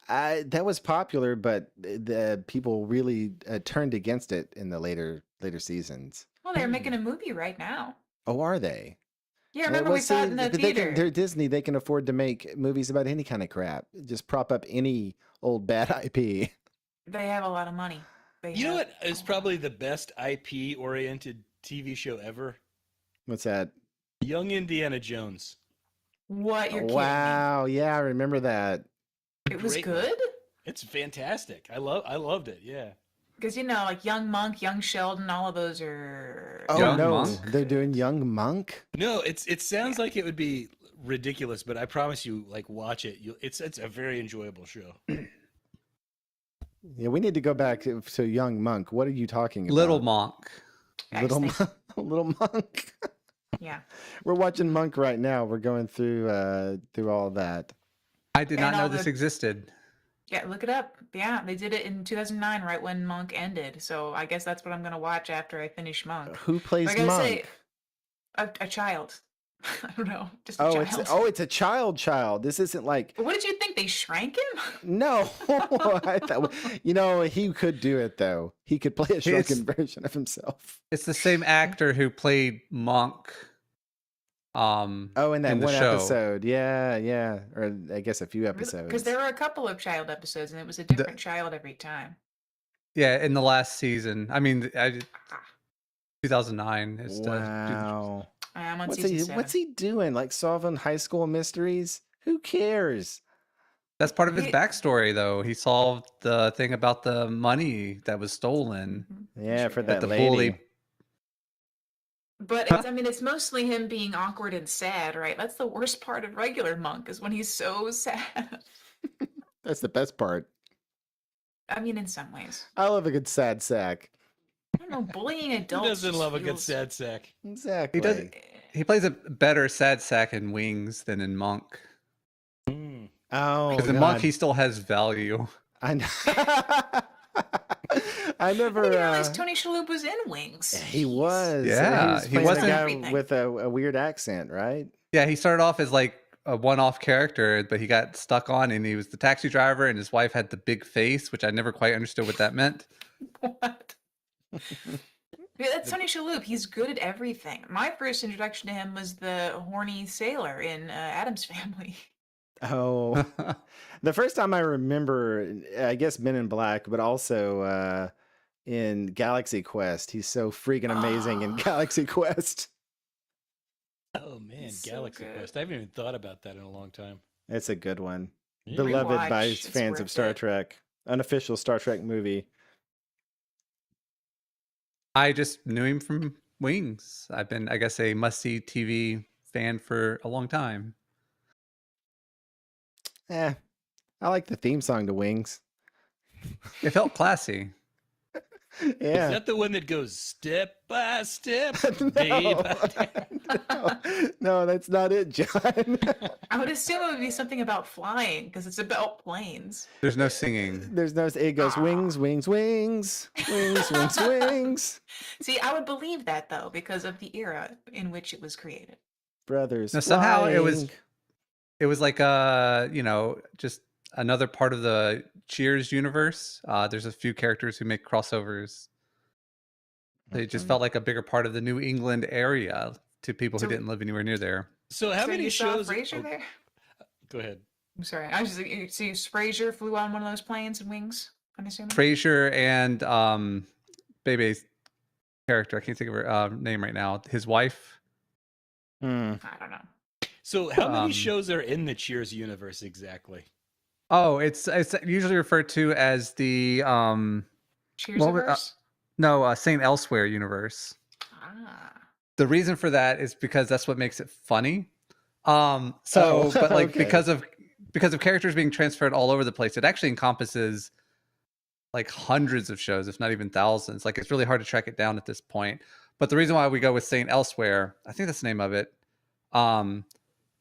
Speaker 2: That was popular, but the people really turned against it in the later seasons.
Speaker 3: Well, they're making a movie right now.
Speaker 2: Oh, are they?
Speaker 3: Yeah, remember we saw it in the
Speaker 2: but
Speaker 3: theater.
Speaker 2: they're Disney. They can afford to make movies about any kind of crap. Just prop up any old bad IP.
Speaker 3: They have a lot of money.
Speaker 4: You know what is probably the best IP-oriented TV show ever?
Speaker 2: What's that?
Speaker 4: Young Indiana Jones.
Speaker 3: What? You're kidding
Speaker 2: Wow, yeah, I remember that.
Speaker 3: me. It was
Speaker 4: Great.
Speaker 3: good?
Speaker 4: It's fantastic. I loved it. Yeah.
Speaker 3: Because, like Young Monk, Young Sheldon, all of those are...
Speaker 2: Oh
Speaker 5: Young
Speaker 2: no,
Speaker 5: Monk?
Speaker 2: they're doing Young Monk.
Speaker 4: No, it sounds like it would be ridiculous, but I promise you, like, watch it. It's a very enjoyable show.
Speaker 2: Yeah, we need to go back to Young Monk. What are you talking about?
Speaker 5: Little Monk.
Speaker 3: Guys,
Speaker 2: Little
Speaker 3: thank-
Speaker 2: Monk. Little Monk.
Speaker 3: Yeah.
Speaker 2: We're watching Monk right now. We're going through all of that.
Speaker 5: I did not
Speaker 3: And
Speaker 5: know
Speaker 3: all
Speaker 5: this
Speaker 3: the-
Speaker 5: existed.
Speaker 3: Yeah, look it up. Yeah, they did it in 2009, right when Monk ended. So I guess that's what I'm going to watch after I finish Monk.
Speaker 2: Who plays
Speaker 3: I gotta
Speaker 2: Monk?
Speaker 3: say, a child. I don't know. Just a
Speaker 2: Oh,
Speaker 3: child.
Speaker 2: it's a child. This isn't like
Speaker 3: What did you think? They shrank him?
Speaker 2: no. I thought, he could do it though. He could play a shrunken version of himself.
Speaker 5: It's the same actor who played Monk.
Speaker 2: Oh, in that
Speaker 5: in the
Speaker 2: one
Speaker 5: show.
Speaker 2: episode, yeah, or I guess a few episodes.
Speaker 3: Because there were a couple of child episodes, and it was a different child every time.
Speaker 5: Yeah, in the last season. I mean, 2009 is
Speaker 2: Wow.
Speaker 3: I'm on
Speaker 2: What's
Speaker 3: season
Speaker 2: he?
Speaker 3: 7.
Speaker 2: What's he doing? Like solving high school mysteries? Who cares?
Speaker 5: That's part of his
Speaker 3: He-
Speaker 5: backstory, though. He solved the thing about the money that was stolen.
Speaker 3: Mhm.
Speaker 2: Yeah,
Speaker 3: Sure
Speaker 2: for
Speaker 3: did.
Speaker 2: that
Speaker 5: the
Speaker 2: lady.
Speaker 5: bully
Speaker 3: But it's, I mean, it's mostly him being awkward and sad, right? That's the worst part of regular Monk is when he's so sad.
Speaker 2: That's the best part.
Speaker 3: I mean, in some ways.
Speaker 2: I love a good sad sack.
Speaker 3: I don't know, bullying
Speaker 4: Who
Speaker 3: adults
Speaker 4: doesn't
Speaker 3: just
Speaker 4: love a good
Speaker 3: feels-
Speaker 4: sad sack?
Speaker 2: Exactly.
Speaker 5: He does. He plays a better sad sack in Wings than in Monk.
Speaker 2: Oh,
Speaker 5: Because in
Speaker 2: God.
Speaker 5: Monk, he still has value.
Speaker 2: I know. I never.
Speaker 3: I didn't realize Tony Shalhoub was in Wings.
Speaker 2: He was.
Speaker 5: Yeah,
Speaker 2: he
Speaker 5: he
Speaker 2: was playing
Speaker 5: wasn't-
Speaker 2: a guy
Speaker 3: Everything.
Speaker 2: with a weird accent, right?
Speaker 5: Yeah, he started off as like a one-off character, but he got stuck on, and he was the taxi driver, and his wife had the big face, which I never quite understood what that meant.
Speaker 3: What? Yeah, that's Tony Shalhoub. He's good at everything. My first introduction to him was the horny sailor in Addams Family.
Speaker 2: Oh, the first time I remember, I guess Men in Black, but also in Galaxy Quest. He's so freaking amazing in
Speaker 3: Oh.
Speaker 2: Galaxy Quest.
Speaker 4: Oh man,
Speaker 3: He's so
Speaker 4: Galaxy
Speaker 3: good.
Speaker 4: Quest. I haven't even thought about that in a long time.
Speaker 2: It's a good one.
Speaker 4: Yeah.
Speaker 2: Beloved by
Speaker 3: Rewatch, it's
Speaker 2: fans of
Speaker 3: worth
Speaker 2: Star
Speaker 3: it.
Speaker 2: Trek. Unofficial Star Trek movie.
Speaker 5: I just knew him from Wings. I've been, I guess, a must-see TV fan for a long time.
Speaker 2: I like the theme song to Wings.
Speaker 5: It felt classy.
Speaker 2: Yeah.
Speaker 4: Is that the one that goes step by step,
Speaker 2: No.
Speaker 4: day by day?
Speaker 2: No, that's not it, John.
Speaker 3: I would assume it would be something about flying because it's about planes.
Speaker 5: There's no singing.
Speaker 2: There's no. It goes wings, wings, wings, wings, wings, wings.
Speaker 3: See, I would believe that though because of the era in which it was created.
Speaker 2: Brothers.
Speaker 5: No, somehow it was-
Speaker 2: flying.
Speaker 5: It was like just another part of the Cheers universe. There's a few characters who make crossovers. They just felt like a bigger part of the New England area to people who
Speaker 3: So-
Speaker 5: didn't live anywhere near there.
Speaker 4: So how
Speaker 3: So
Speaker 4: many
Speaker 3: you saw
Speaker 4: shows?
Speaker 3: Frasier
Speaker 4: oh,
Speaker 3: there?
Speaker 4: Go ahead.
Speaker 3: I'm sorry. I was just so Frasier flew on one of those planes and wings. I'm assuming.
Speaker 5: Frasier and Bebe's character, I can't think of her name right now. His wife.
Speaker 2: Hmm.
Speaker 3: I don't know.
Speaker 4: So how many
Speaker 5: Um,
Speaker 4: shows are in the Cheers universe exactly?
Speaker 5: Oh, it's usually referred to as the
Speaker 3: Cheers.
Speaker 5: Well, Saint Elsewhere universe.
Speaker 3: Ah.
Speaker 5: The reason for that is because that's what makes it funny. But like
Speaker 2: okay.
Speaker 5: because of characters being transferred all over the place, it actually encompasses like hundreds of shows, if not even thousands. Like it's really hard to track it down at this point. But the reason why we go with Saint Elsewhere, I think that's the name of it,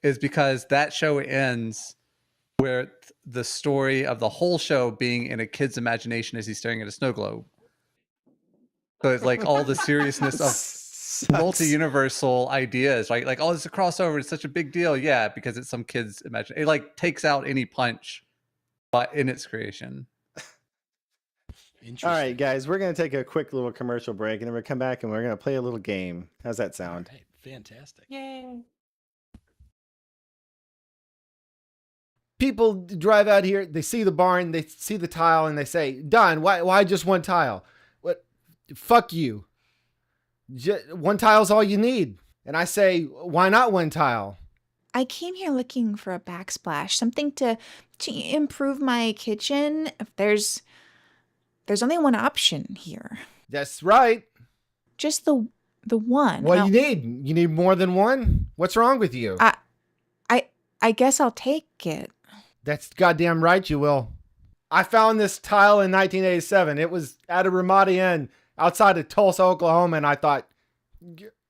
Speaker 5: is because that show ends where the story of the whole show being in a kid's imagination as he's staring at a snow globe. So it's like all the seriousness of
Speaker 2: Sucks.
Speaker 5: multi-universal ideas, right? Like, oh, it's a crossover. It's such a big deal. Yeah, because it's some kid's imagination. It like takes out any punch, but in its creation.
Speaker 4: Interesting.
Speaker 2: All right, guys, we're going to take a quick little commercial break and then we're going to come back and we're going to play a little game. How's that
Speaker 4: All
Speaker 2: sound?
Speaker 4: right, fantastic.
Speaker 3: Yay.
Speaker 6: People drive out here, they see the barn, they see the tile, and they say, Don, why just one tile? What? Fuck you. One tile's all you need. And I say, why not one tile?
Speaker 7: I came here looking for a backsplash, something to improve my kitchen. If there's only one option here.
Speaker 6: That's right.
Speaker 7: Just the one.
Speaker 6: What
Speaker 7: Now,
Speaker 6: do you need? You need more than one? What's wrong with you?
Speaker 7: I guess I'll take it.
Speaker 6: That's goddamn right you will. I found this tile in 1987. It was at a Ramada Inn outside of Tulsa, Oklahoma, and I thought,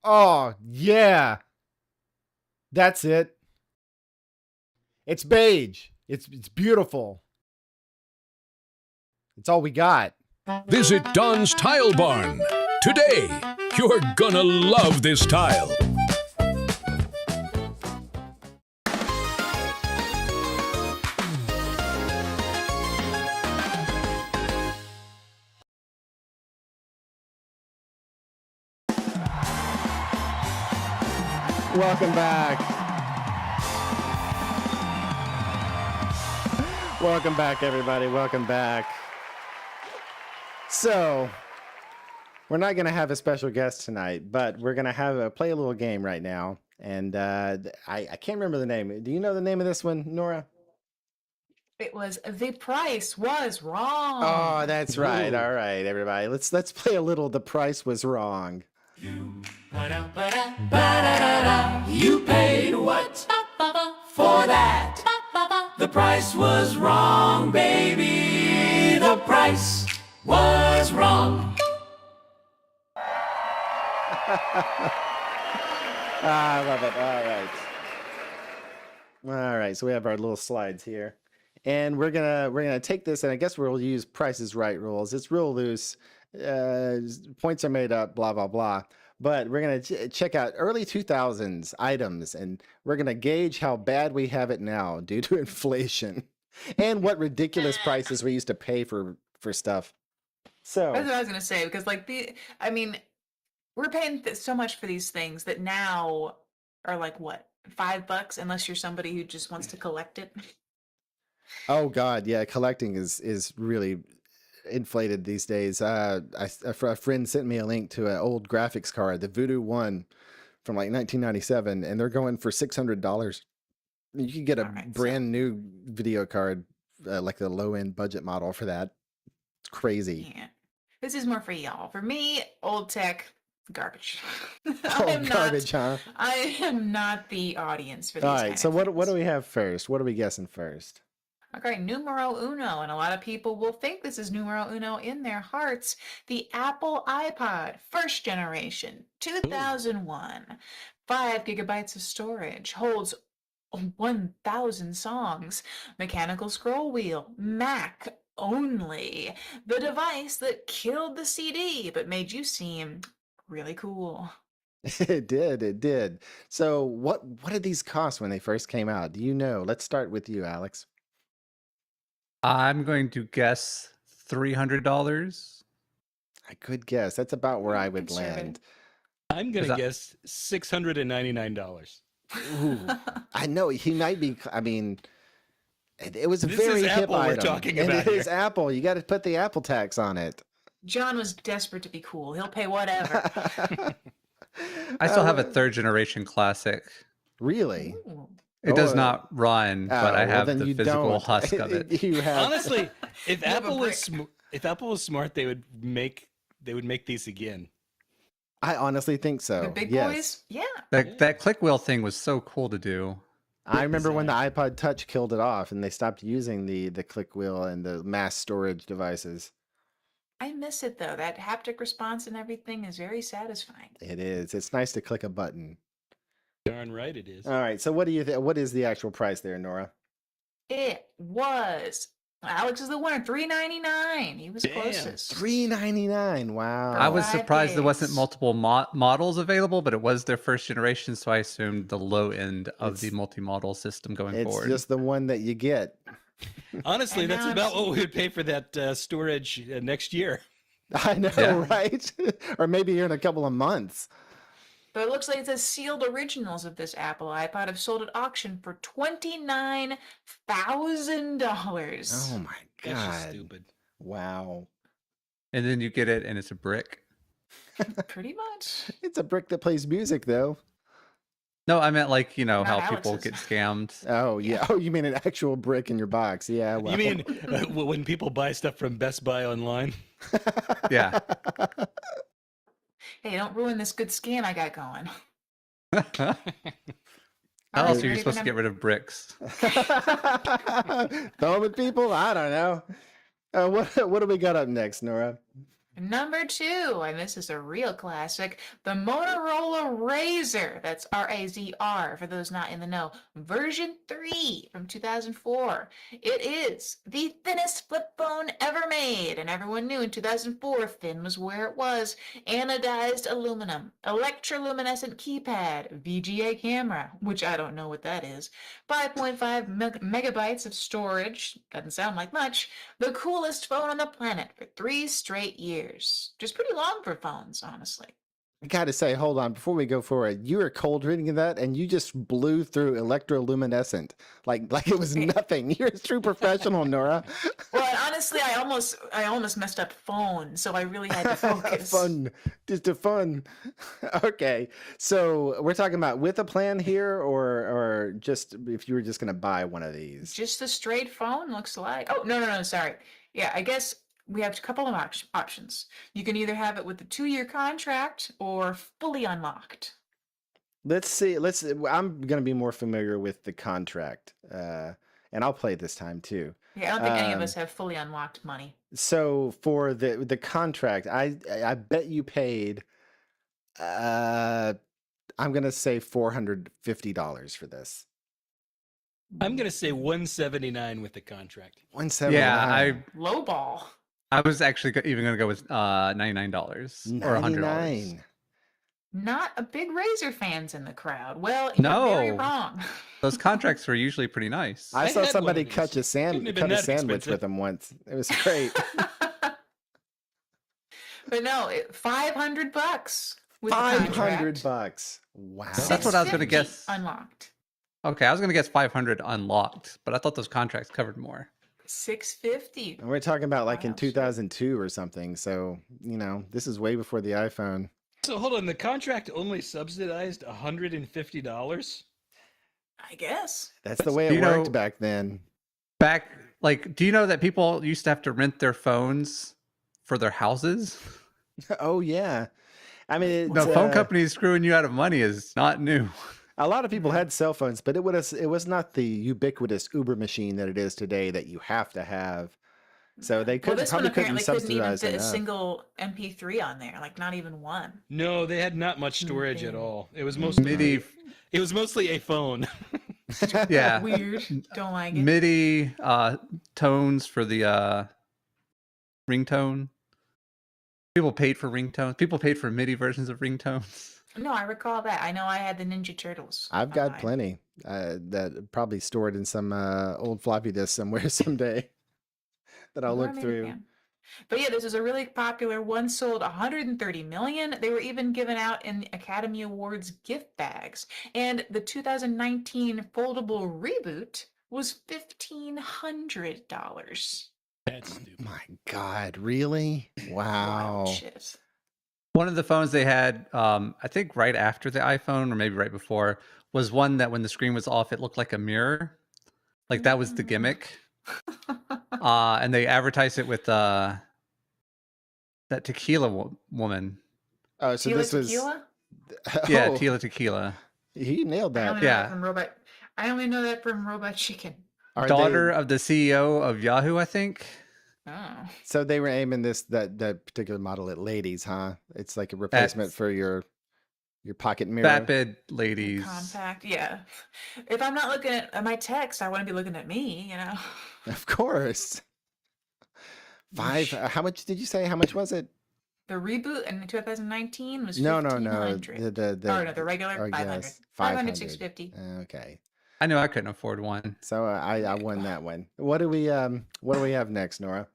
Speaker 6: oh, yeah. That's it. It's beige. It's beautiful. It's all we got.
Speaker 1: Visit Don's Tile Barn today. You're gonna love this tile.
Speaker 2: Welcome back. Welcome back, everybody. Welcome back. So, we're not going to have a special guest tonight, but we're going to play a little game right now. And I can't remember the name. Do you know the name of this one, Nora?
Speaker 3: It was The Price Was Wrong.
Speaker 2: Oh, that's right.
Speaker 4: Ooh.
Speaker 2: All right, everybody. Let's play a little The Price Was Wrong.
Speaker 8: You paid what for that? The price was wrong, baby. The price was wrong.
Speaker 2: I love it. All right. So we have our little slides here, and we're gonna take this, and I guess we'll use Price is Right rules. It's real loose. Points are made up. Blah blah blah. But we're gonna check out early 2000s items, and we're gonna gauge how bad we have it now due to inflation, and what ridiculous prices we used to pay for stuff. So
Speaker 3: That's what I was gonna say because I mean, we're paying so much for these things that now are like what, $5 unless you're somebody who just wants to collect it.
Speaker 2: oh god, yeah, collecting is really inflated these days. A friend sent me a link to an old graphics card, the Voodoo One from like 1997, and they're going for $600. You can get a
Speaker 3: All right, so
Speaker 2: brand new video card, like the low end budget model for that. It's crazy.
Speaker 3: yeah, this is more for y'all. For me, old tech, garbage. I
Speaker 2: Oh,
Speaker 3: am not.
Speaker 2: garbage, huh?
Speaker 3: I am not the audience for these
Speaker 2: All
Speaker 3: kind
Speaker 2: right. So
Speaker 3: of
Speaker 2: what do
Speaker 3: things.
Speaker 2: we have first? What are we guessing first?
Speaker 3: Okay, numero uno, and a lot of people will think this is numero uno in their hearts. The Apple iPod, first generation, 2001, 5 GB of storage, holds 1,000 songs, mechanical scroll wheel, Mac only, the device that killed the CD but made you seem really cool.
Speaker 2: It did. It did. So what did these cost when they first came out? Do you know? Let's start with you, Alex.
Speaker 5: I'm going to guess $300.
Speaker 2: A good guess. That's about where I would
Speaker 3: Conservative.
Speaker 2: land.
Speaker 4: I'm gonna
Speaker 5: that-
Speaker 4: guess $699.
Speaker 2: Ooh, I know he might be. I mean, it was a
Speaker 4: This
Speaker 2: very
Speaker 4: is
Speaker 2: hip
Speaker 4: Apple we're
Speaker 2: item,
Speaker 4: talking
Speaker 2: and
Speaker 4: about
Speaker 2: it is
Speaker 4: here.
Speaker 2: Apple. You got to put the Apple tax on it.
Speaker 3: John was desperate to be cool. He'll pay whatever.
Speaker 5: I still have a
Speaker 2: Uh,
Speaker 5: third generation classic.
Speaker 2: Really?
Speaker 3: Ooh.
Speaker 5: It does
Speaker 2: Oh,
Speaker 5: not run, but I
Speaker 2: well,
Speaker 5: have
Speaker 2: then
Speaker 5: the
Speaker 2: you
Speaker 5: physical
Speaker 2: don't.
Speaker 5: husk of it.
Speaker 2: You have.
Speaker 4: Honestly, if
Speaker 3: You have a
Speaker 4: Apple was
Speaker 3: brick.
Speaker 4: if Apple was smart, they would make these again.
Speaker 2: I honestly think so.
Speaker 3: The big
Speaker 2: yes.
Speaker 3: boys? Yeah.
Speaker 5: That click wheel thing was so cool to do.
Speaker 2: I remember when the
Speaker 4: design.
Speaker 2: iPod Touch killed it off, and they stopped using the click wheel and the mass storage devices.
Speaker 3: I miss it though. That haptic response and everything is very satisfying.
Speaker 2: It is. It's nice to click a button.
Speaker 4: Darn right it is.
Speaker 2: All right. So what do you think? What is the actual price there, Nora?
Speaker 3: It was Alex is the winner, $3.99. He was
Speaker 4: Damn.
Speaker 3: closest.
Speaker 2: $3.99. Wow.
Speaker 5: I was
Speaker 3: 5
Speaker 5: surprised there wasn't
Speaker 3: days.
Speaker 5: multiple models available, but it was their first generation, so I assumed the low end of the
Speaker 2: It's-
Speaker 5: multi-model system going
Speaker 2: It's
Speaker 5: forward.
Speaker 2: just the one that you get.
Speaker 4: Honestly,
Speaker 3: And
Speaker 4: that's
Speaker 3: now I'm
Speaker 4: about what we would pay for that storage next year.
Speaker 2: I know,
Speaker 5: Yeah.
Speaker 2: right? Or maybe here in a couple of months.
Speaker 3: But it looks like it says sealed originals of this Apple iPod have sold at auction for $29,000.
Speaker 2: Oh my
Speaker 4: That's just
Speaker 2: god!
Speaker 4: stupid.
Speaker 2: Wow.
Speaker 5: And then you get it, and it's a brick.
Speaker 3: Pretty much.
Speaker 2: It's a brick that plays music, though.
Speaker 5: No, I meant like,
Speaker 3: Not
Speaker 5: how people
Speaker 3: Alex's.
Speaker 5: get scammed.
Speaker 2: Oh yeah. Oh, you mean an actual brick in your box? Yeah. Well.
Speaker 4: You mean when people buy stuff from Best Buy online?
Speaker 5: Yeah.
Speaker 3: Hey, don't ruin this good scam I got going.
Speaker 5: How
Speaker 3: All
Speaker 5: else
Speaker 3: right,
Speaker 5: are you
Speaker 3: ready
Speaker 5: supposed
Speaker 3: for
Speaker 5: to get rid of bricks?
Speaker 2: Throw with people? I don't know. What do we got up next, Nora?
Speaker 3: Number 2, and this is a real classic, the Motorola Razr. That's R-A-Z-R for those not in the know. Version 3 from 2004. It is the thinnest flip phone ever made, and everyone knew in 2004 thin was where it was. Anodized aluminum, electroluminescent keypad, VGA camera, which I don't know what that is, 5.5 megabytes of storage, doesn't sound like much, the coolest phone on the planet for 3 straight years. Just pretty long for phones, honestly.
Speaker 2: I gotta say, hold on, before we go forward, you were cold reading that and you just blew through electroluminescent like it was nothing. You're a true professional, Nora.
Speaker 3: Well, and honestly, I almost messed up phone, so I really had to focus.
Speaker 2: Fun. Just a fun. Okay. So we're talking about with a plan here or just if you were just gonna buy one of these.
Speaker 3: Just a straight phone looks like. Oh, no, sorry. Yeah, I guess we have a couple of options. You can either have it with the 2-year contract or fully unlocked.
Speaker 2: Let's see. I'm gonna be more familiar with the contract, and I'll play this time too.
Speaker 3: Yeah, I don't think any of us have fully unlocked money.
Speaker 2: So for the contract, I bet you paid. I'm gonna say $450 for this.
Speaker 4: I'm gonna say 179 with the contract.
Speaker 2: 179.
Speaker 5: Yeah,
Speaker 3: Low ball.
Speaker 5: I was actually even going to go with $99 or $100.
Speaker 2: 99.
Speaker 3: Not a big Razor fans in the crowd. Well, you're very
Speaker 5: No.
Speaker 3: wrong.
Speaker 5: Those contracts were usually pretty nice.
Speaker 2: I
Speaker 4: I
Speaker 2: saw
Speaker 4: had one
Speaker 2: somebody
Speaker 4: of these.
Speaker 2: cut a
Speaker 4: Couldn't have been
Speaker 2: cut a
Speaker 4: that
Speaker 2: sandwich
Speaker 4: expensive.
Speaker 2: with them once. It was great.
Speaker 3: But no, $500 with the
Speaker 2: $500.
Speaker 3: contract.
Speaker 2: Wow.
Speaker 5: That's what I was gonna
Speaker 3: $650
Speaker 5: guess.
Speaker 3: Unlocked.
Speaker 5: Okay, I was going to guess 500 unlocked, but I thought those contracts covered more.
Speaker 3: $650.
Speaker 2: And we're talking about like in
Speaker 3: Wow, shit.
Speaker 2: 2002 or something. So, this is way before the iPhone.
Speaker 4: So hold on, the contract only subsidized $150.
Speaker 3: I guess.
Speaker 2: That's the way
Speaker 5: Do
Speaker 2: it
Speaker 5: you
Speaker 2: worked
Speaker 5: know-
Speaker 2: back then.
Speaker 5: Do you know that people used to have to rent their phones for their houses?
Speaker 2: Oh, yeah. I mean,
Speaker 5: The phone companies screwing you out of money is not new.
Speaker 2: a lot of people had cell phones, but it was not the ubiquitous Uber machine that it is today that you have to have. So they
Speaker 3: Well, this one
Speaker 2: probably couldn't
Speaker 3: apparently couldn't even
Speaker 2: subsidize
Speaker 3: fit a
Speaker 2: enough.
Speaker 3: single MP3 on there, like not even one.
Speaker 4: No, they had not much storage at
Speaker 3: Okay.
Speaker 4: all. It was mostly
Speaker 5: MIDI,
Speaker 4: It was mostly a phone.
Speaker 5: yeah,
Speaker 3: Weird. Don't like it.
Speaker 5: MIDI tones for the ringtone. People paid for ringtones. People paid for MIDI versions of ringtones.
Speaker 3: No, I recall that. I know I had the Ninja Turtles.
Speaker 2: I've
Speaker 3: on
Speaker 2: got
Speaker 3: mine.
Speaker 2: plenty that probably stored in some old floppy disk somewhere someday that I'll
Speaker 3: Well,
Speaker 2: look
Speaker 3: maybe
Speaker 2: through.
Speaker 3: can. But yeah, this is a really popular one. Sold 130 million. They were even given out in Academy Awards gift bags. And the 2019 foldable reboot was $1,500.
Speaker 4: That's stupid.
Speaker 2: My God, really? Wow.
Speaker 3: Wild shit.
Speaker 5: One of the phones they had, I think right after the iPhone or maybe right before, was one that when the screen was off, it looked like a mirror. Like that was the gimmick. And they advertised it with that tequila woman.
Speaker 2: Oh, so
Speaker 3: Tila
Speaker 2: this was
Speaker 3: Tequila?
Speaker 5: Yeah,
Speaker 2: Oh,
Speaker 5: Tila Tequila.
Speaker 2: he nailed
Speaker 3: I
Speaker 2: that.
Speaker 3: only know that
Speaker 5: Yeah.
Speaker 3: from Robot. I only know that from Robot Chicken.
Speaker 2: Are
Speaker 5: Daughter of the CEO of Yahoo, I think.
Speaker 3: Oh.
Speaker 2: So they were aiming that particular model at ladies, huh? It's like a replacement
Speaker 5: That's-
Speaker 2: for your pocket mirror.
Speaker 5: Vapid ladies.
Speaker 3: Compact, yeah. If I'm not looking at my text, I want to be looking at me,
Speaker 2: Of course. How much did you say? How much was it?
Speaker 3: The reboot in 2019 was
Speaker 2: No.
Speaker 3: 1,500.
Speaker 2: The
Speaker 3: Oh, no, the regular
Speaker 2: or
Speaker 3: 500.
Speaker 2: yes,
Speaker 3: 500, 650.
Speaker 2: Okay.
Speaker 5: I knew I couldn't afford one.
Speaker 2: So I won that one. What do we have next, Nora?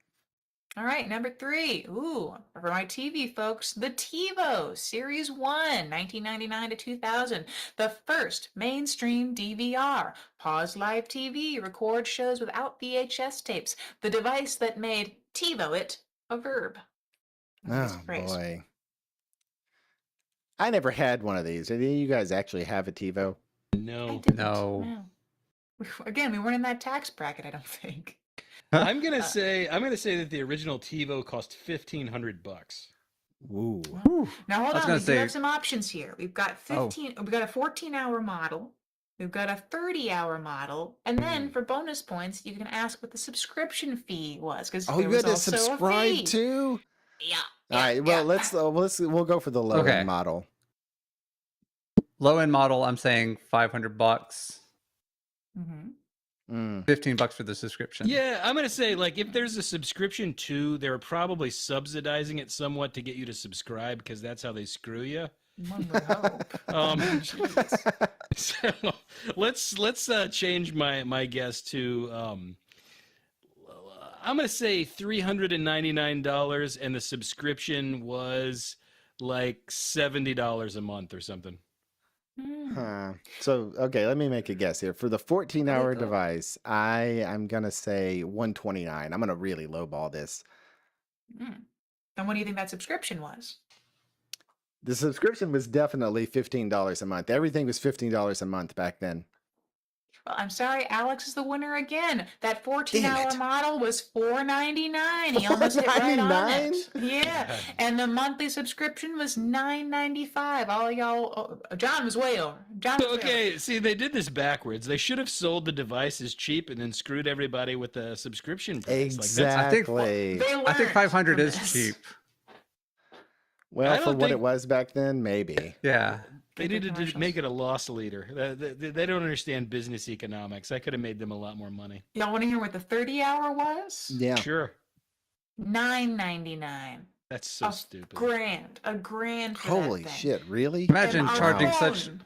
Speaker 3: All right, number 3. Ooh, for my TV folks, the TiVo Series 1, 1999 to 2000. The first mainstream DVR. Pause live TV, record shows without VHS tapes. The device that made TiVo it a verb. That's
Speaker 2: Oh
Speaker 3: a phrase.
Speaker 2: boy. I never had one of these. Did any of you guys actually have a TiVo?
Speaker 3: I
Speaker 4: No.
Speaker 3: didn't,
Speaker 5: No.
Speaker 3: Again, we weren't in that tax bracket, I don't think.
Speaker 4: I'm gonna say that the original TiVo cost $1,500.
Speaker 2: Ooh.
Speaker 3: Now hold
Speaker 5: I was
Speaker 3: on,
Speaker 5: gonna
Speaker 3: we do
Speaker 5: say-
Speaker 3: have some options here. We've got
Speaker 5: Oh.
Speaker 3: we've got a 14-hour model, we've got a 30-hour model, and then for bonus points, you can ask what the subscription fee was because
Speaker 2: Oh,
Speaker 3: there
Speaker 2: you
Speaker 3: was
Speaker 2: had to
Speaker 3: also a
Speaker 2: subscribe
Speaker 3: fee.
Speaker 2: too?
Speaker 3: Yeah.
Speaker 2: All right. Well, we'll go for the low
Speaker 5: Okay.
Speaker 2: end model.
Speaker 5: Low end model, I'm saying $500,
Speaker 3: Mm-hmm.
Speaker 2: Mm.
Speaker 5: $15 for the subscription.
Speaker 4: Yeah, I'm gonna say like if there's a subscription too, they're probably subsidizing it somewhat to get you to subscribe because that's how they screw you.
Speaker 3: One would hope.
Speaker 4: Um, So let's change my guess to I'm gonna say $399 and the subscription was like $70 a month or something.
Speaker 3: Hmm.
Speaker 2: Huh. So, okay, let me make a guess here. For the 14-hour
Speaker 3: Very good.
Speaker 2: device, I'm going to say 129. I'm going to really lowball this.
Speaker 3: And what do you think that subscription was?
Speaker 2: The subscription was definitely $15 a month. Everything was $15 a month back then.
Speaker 3: Well, I'm sorry, Alex is the winner again. That
Speaker 2: Damn
Speaker 3: 14-hour
Speaker 2: it.
Speaker 3: model was $4.99. He almost hit right on it.
Speaker 2: $4.99?
Speaker 3: Yeah, and the monthly subscription was $9.95. All y'all, John was way over. John was way over.
Speaker 4: Okay, see, they did this backwards. They should have sold the devices cheap and then screwed everybody with a subscription price.
Speaker 2: Exactly.
Speaker 3: They
Speaker 5: I think
Speaker 3: learned
Speaker 5: 500
Speaker 3: from
Speaker 5: is
Speaker 3: this.
Speaker 5: cheap.
Speaker 2: Well,
Speaker 4: I
Speaker 2: for
Speaker 4: don't
Speaker 2: what it
Speaker 4: think-
Speaker 2: was back then, maybe.
Speaker 5: Yeah.
Speaker 4: They
Speaker 3: Good
Speaker 4: needed to
Speaker 3: commercials.
Speaker 4: make it a loss leader. They don't understand business economics. I could have made them a lot more money.
Speaker 3: Y'all want to hear what the 30-hour was?
Speaker 2: Yeah.
Speaker 4: Sure.
Speaker 3: $9.99.
Speaker 4: That's so
Speaker 3: A
Speaker 4: stupid.
Speaker 3: A grand for
Speaker 2: Holy
Speaker 3: that thing.
Speaker 2: shit, really?
Speaker 5: Imagine
Speaker 3: And our
Speaker 5: charging
Speaker 3: phone.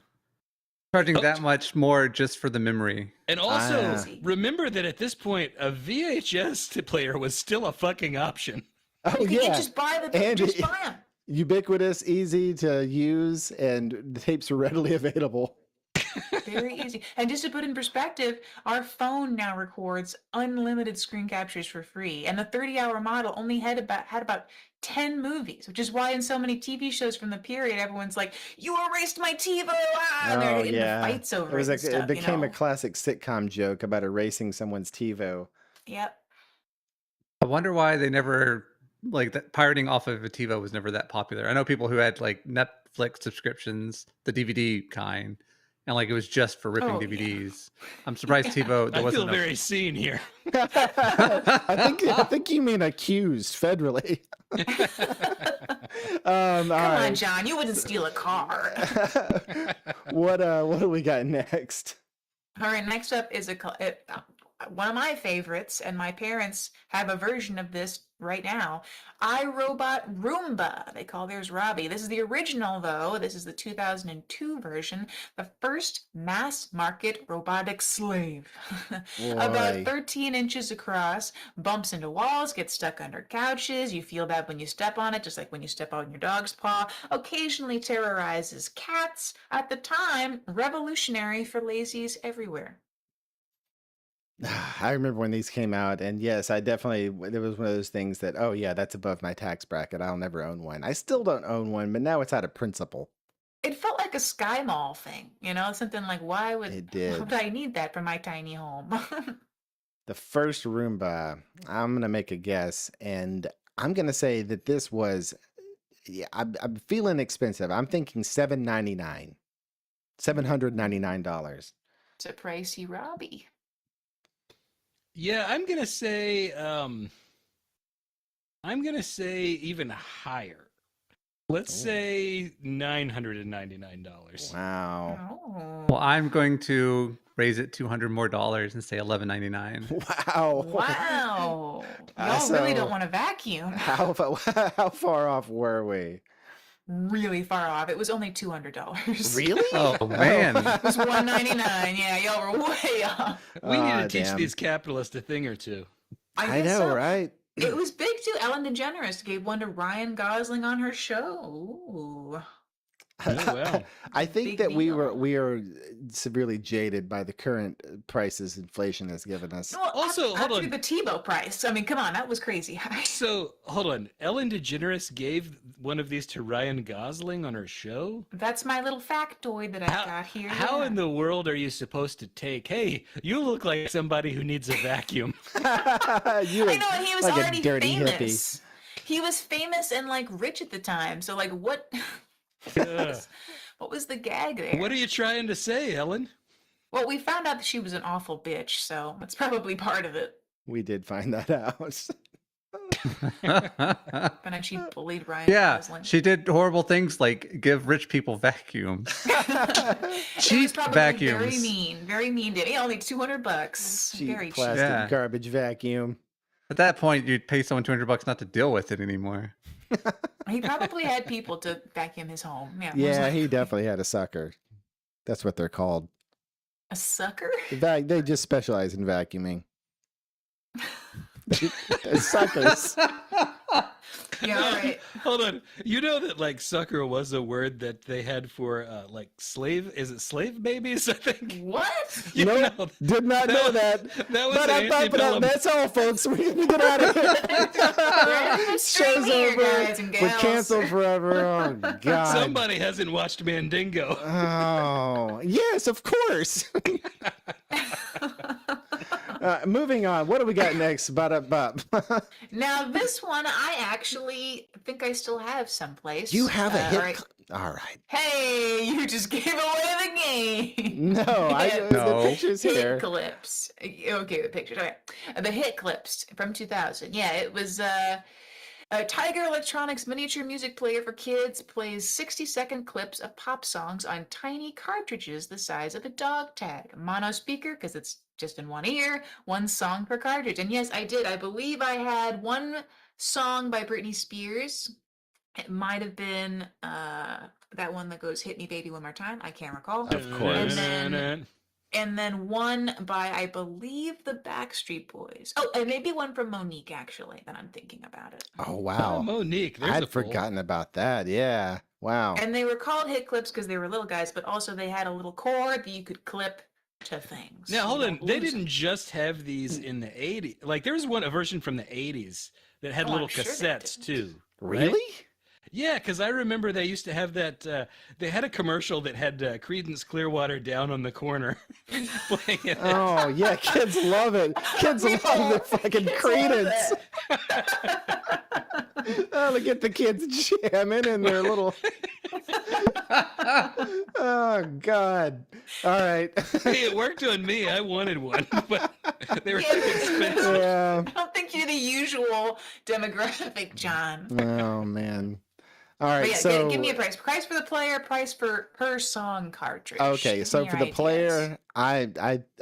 Speaker 5: charging
Speaker 4: Oh.
Speaker 5: that much more just for the memory.
Speaker 4: And also,
Speaker 2: Ah.
Speaker 4: remember that at this point, a VHS player was still a fucking option.
Speaker 2: Oh,
Speaker 3: You can
Speaker 2: yeah.
Speaker 3: just buy the
Speaker 2: And
Speaker 3: just
Speaker 2: it-
Speaker 3: buy them.
Speaker 2: Ubiquitous, easy to use, and the tapes are readily available.
Speaker 3: Very easy. And just to put in perspective, our phone now records unlimited screen captures for free. And the 30-hour model only had about 10 movies, which is why in so many TV shows from the period, everyone's like, "You erased my TiVo!" Ah! And they're
Speaker 2: Oh,
Speaker 3: getting
Speaker 2: yeah.
Speaker 3: into fights over
Speaker 2: It was
Speaker 3: it.
Speaker 2: like,
Speaker 3: And stuff,
Speaker 2: it became
Speaker 3: you
Speaker 2: a
Speaker 3: know?
Speaker 2: classic sitcom joke about erasing someone's TiVo.
Speaker 3: Yep.
Speaker 5: I wonder why they never like that pirating off of a TiVo was never that popular. I know people who had like Netflix subscriptions, the DVD kind, and like it was just for ripping
Speaker 3: Oh, yeah.
Speaker 5: DVDs. I'm surprised TiVo there
Speaker 4: I feel
Speaker 5: wasn't
Speaker 4: very seen here.
Speaker 2: I think you mean accused federally. All
Speaker 3: Come
Speaker 2: right.
Speaker 3: on, John. You wouldn't steal a car.
Speaker 2: What do we got next?
Speaker 3: All right, next up is one of my favorites, and my parents have a version of this right now. iRobot Roomba. They call theirs Robbie. This is the original, though. This is the 2002 version. The first mass market robotic slave. About
Speaker 2: Boy.
Speaker 3: 13 inches across, bumps into walls, gets stuck under couches. You feel bad when you step on it, just like when you step on your dog's paw. Occasionally terrorizes cats. At the time, revolutionary for lazies everywhere.
Speaker 2: I remember when these came out, and yes, I definitely, it was one of those things that, oh yeah, that's above my tax bracket. I'll never own one. I still don't own one, but now it's out of principle.
Speaker 3: It felt like a Sky Mall thing, something like, why
Speaker 2: It
Speaker 3: would
Speaker 2: did.
Speaker 3: I need that for my tiny home?
Speaker 2: The first Roomba, I'm going to make a guess, and I'm going to say that this was, yeah, I'm feeling expensive. I'm thinking $799. $799.
Speaker 3: It's a pricey Robbie.
Speaker 4: Yeah, I'm gonna say even higher. Let's say $999.
Speaker 2: Wow.
Speaker 3: Oh.
Speaker 5: Well, I'm going to raise it $200 more and say $11.99.
Speaker 2: Wow.
Speaker 3: Wow. Y'all really don't want to vacuum.
Speaker 2: How far off were we?
Speaker 3: Really far off. It was only $200.
Speaker 2: Really?
Speaker 5: Oh man.
Speaker 3: It was $199. Yeah, y'all were way off.
Speaker 4: We need
Speaker 2: Ah,
Speaker 4: to teach
Speaker 2: damn.
Speaker 4: these capitalists a thing or two.
Speaker 2: I
Speaker 3: guess
Speaker 2: know,
Speaker 3: so.
Speaker 2: right?
Speaker 3: It was big too. Ellen DeGeneres gave one to Ryan Gosling on her show. Ooh.
Speaker 4: Oh, well.
Speaker 2: I think
Speaker 3: Big
Speaker 2: that
Speaker 3: deal.
Speaker 2: we are severely jaded by the current prices inflation has given us.
Speaker 3: Well,
Speaker 4: Also, hold
Speaker 3: after
Speaker 4: on.
Speaker 3: the Tebow price. I mean, come on, that was crazy high.
Speaker 4: So, hold on. Ellen DeGeneres gave one of these to Ryan Gosling on her show?
Speaker 3: That's my little factoid that I got here.
Speaker 4: How
Speaker 3: yeah.
Speaker 4: in the world are you supposed to take, hey, you look like somebody who needs a vacuum?
Speaker 2: You
Speaker 3: I know, and he was
Speaker 2: like a
Speaker 3: already
Speaker 2: dirty
Speaker 3: famous. He was famous and like rich at the time. So like, what?
Speaker 4: Ugh.
Speaker 3: What was the gag there?
Speaker 4: What are you trying to say, Ellen?
Speaker 3: Well, we found out that she was an awful bitch, so that's probably part of it.
Speaker 2: We did find that out.
Speaker 3: But then she bullied Ryan
Speaker 5: Yeah,
Speaker 3: Gosling.
Speaker 5: she did horrible things like give rich people vacuums.
Speaker 3: It was
Speaker 5: Cheap
Speaker 3: probably
Speaker 5: vacuums.
Speaker 3: Very mean. Did he only $200?
Speaker 2: Cheap
Speaker 3: Very cheap.
Speaker 2: plastic
Speaker 5: Yeah.
Speaker 2: garbage vacuum.
Speaker 5: At that point, you'd pay someone $200 not to deal with it anymore.
Speaker 3: He probably had people to vacuum his home. Yeah. most
Speaker 2: Yeah,
Speaker 3: likely.
Speaker 2: he definitely had a sucker. That's what they're called.
Speaker 3: A sucker?
Speaker 2: They just specialize in vacuuming. They're suckers.
Speaker 3: Yeah, all right.
Speaker 4: Hold on. You know that like sucker was a word that they had for like slave? Is it slave babies? I think.
Speaker 3: What?
Speaker 4: You
Speaker 2: Nope,
Speaker 4: know,
Speaker 2: did not know that.
Speaker 4: That was an antebellum.
Speaker 2: That's all, folks. We get out of here.
Speaker 3: Stream
Speaker 2: Show's
Speaker 3: here,
Speaker 2: over.
Speaker 3: guys and
Speaker 2: We're
Speaker 3: gals.
Speaker 2: canceled forever. Oh God.
Speaker 4: Somebody hasn't watched Mandingo.
Speaker 2: Oh yes, of course. Moving on. What do we got next? Bop.
Speaker 3: Now, this one I actually think I still have someplace.
Speaker 2: You have a hit.
Speaker 3: all right.
Speaker 2: All right.
Speaker 3: Hey, you just gave away the game.
Speaker 2: No,
Speaker 3: Yeah,
Speaker 5: No.
Speaker 2: the picture's
Speaker 3: Hit
Speaker 2: here.
Speaker 3: clips. Okay, the pictures. Okay. The hit clips from 2000. Yeah, it was a Tiger Electronics miniature music player for kids plays 60-second clips of pop songs on tiny cartridges the size of a dog tag. Mono speaker, because it's just in one ear, one song per cartridge. And yes, I did. I believe I had one song by Britney Spears. It might have been that one that goes "Hit Me, Baby, One More Time." I can't recall.
Speaker 2: Of course.
Speaker 3: And then one by, I believe, the Backstreet Boys. Oh, and maybe one from Monique, actually, that I'm thinking about it.
Speaker 2: Oh
Speaker 4: Oh,
Speaker 2: wow.
Speaker 4: Monique. There's a
Speaker 2: I'd
Speaker 4: pull.
Speaker 2: forgotten about that. Yeah. Wow.
Speaker 3: And they were called hit clips because they were little guys, but also they had a little cord that you could clip to things.
Speaker 4: Now
Speaker 3: so
Speaker 4: hold
Speaker 3: you
Speaker 4: on,
Speaker 3: don't
Speaker 4: they
Speaker 3: lose
Speaker 4: didn't
Speaker 3: them.
Speaker 4: just have these in the '80s. Like there was a version from the '80s that had
Speaker 3: Oh, I'm
Speaker 4: little
Speaker 3: sure they
Speaker 4: cassettes
Speaker 3: did.
Speaker 4: too. right?
Speaker 2: Really?
Speaker 4: Yeah, because I remember they used to have that. They had a commercial that had Creedence Clearwater Down on the Corner playing it.
Speaker 2: Oh yeah, kids love it. Kids love the fucking
Speaker 3: Kids love
Speaker 2: Credence. Oh, look at the kids jamming in their little. Oh God! All right.
Speaker 4: Hey, it worked on me. I wanted one, but they were too expensive.
Speaker 2: Yeah.
Speaker 3: I don't think you're the usual demographic, John.
Speaker 2: Oh man. All right.
Speaker 3: But yeah,
Speaker 2: so
Speaker 3: give me a price. Price for the player, price for per song cartridge.
Speaker 2: okay.
Speaker 3: Give
Speaker 2: So
Speaker 3: me
Speaker 2: for
Speaker 3: your
Speaker 2: the
Speaker 3: ideas.
Speaker 2: player,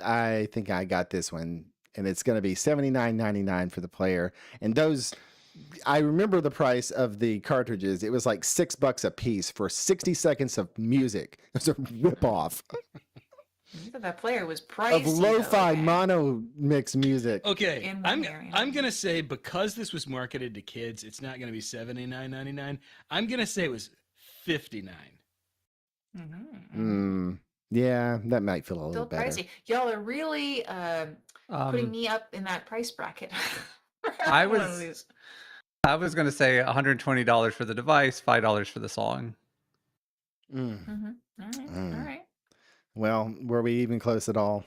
Speaker 2: I think I got this one, and it's going to be $79.99 for the player. And those, I remember the price of the cartridges. It was like $6 a piece for 60 seconds of music. It was a ripoff
Speaker 3: I thought that player was pricey.
Speaker 2: of lo-fi
Speaker 3: though.
Speaker 2: mono mix music.
Speaker 4: Okay,
Speaker 3: In one
Speaker 4: I'm
Speaker 3: area.
Speaker 4: I'm gonna say because this was marketed to kids, it's not gonna be $79.99. I'm gonna say it was $59.
Speaker 3: Mhm.
Speaker 2: Yeah, that might feel a little
Speaker 3: Still
Speaker 2: better.
Speaker 3: pricey. Y'all are really putting me up in that price bracket.
Speaker 5: I
Speaker 3: One of
Speaker 5: was-
Speaker 3: these.
Speaker 5: I was going to say $120 for the device, $5 for the song.
Speaker 2: Mm.
Speaker 3: All right.
Speaker 2: Mm.
Speaker 3: All right.
Speaker 2: Well, were we even close at all?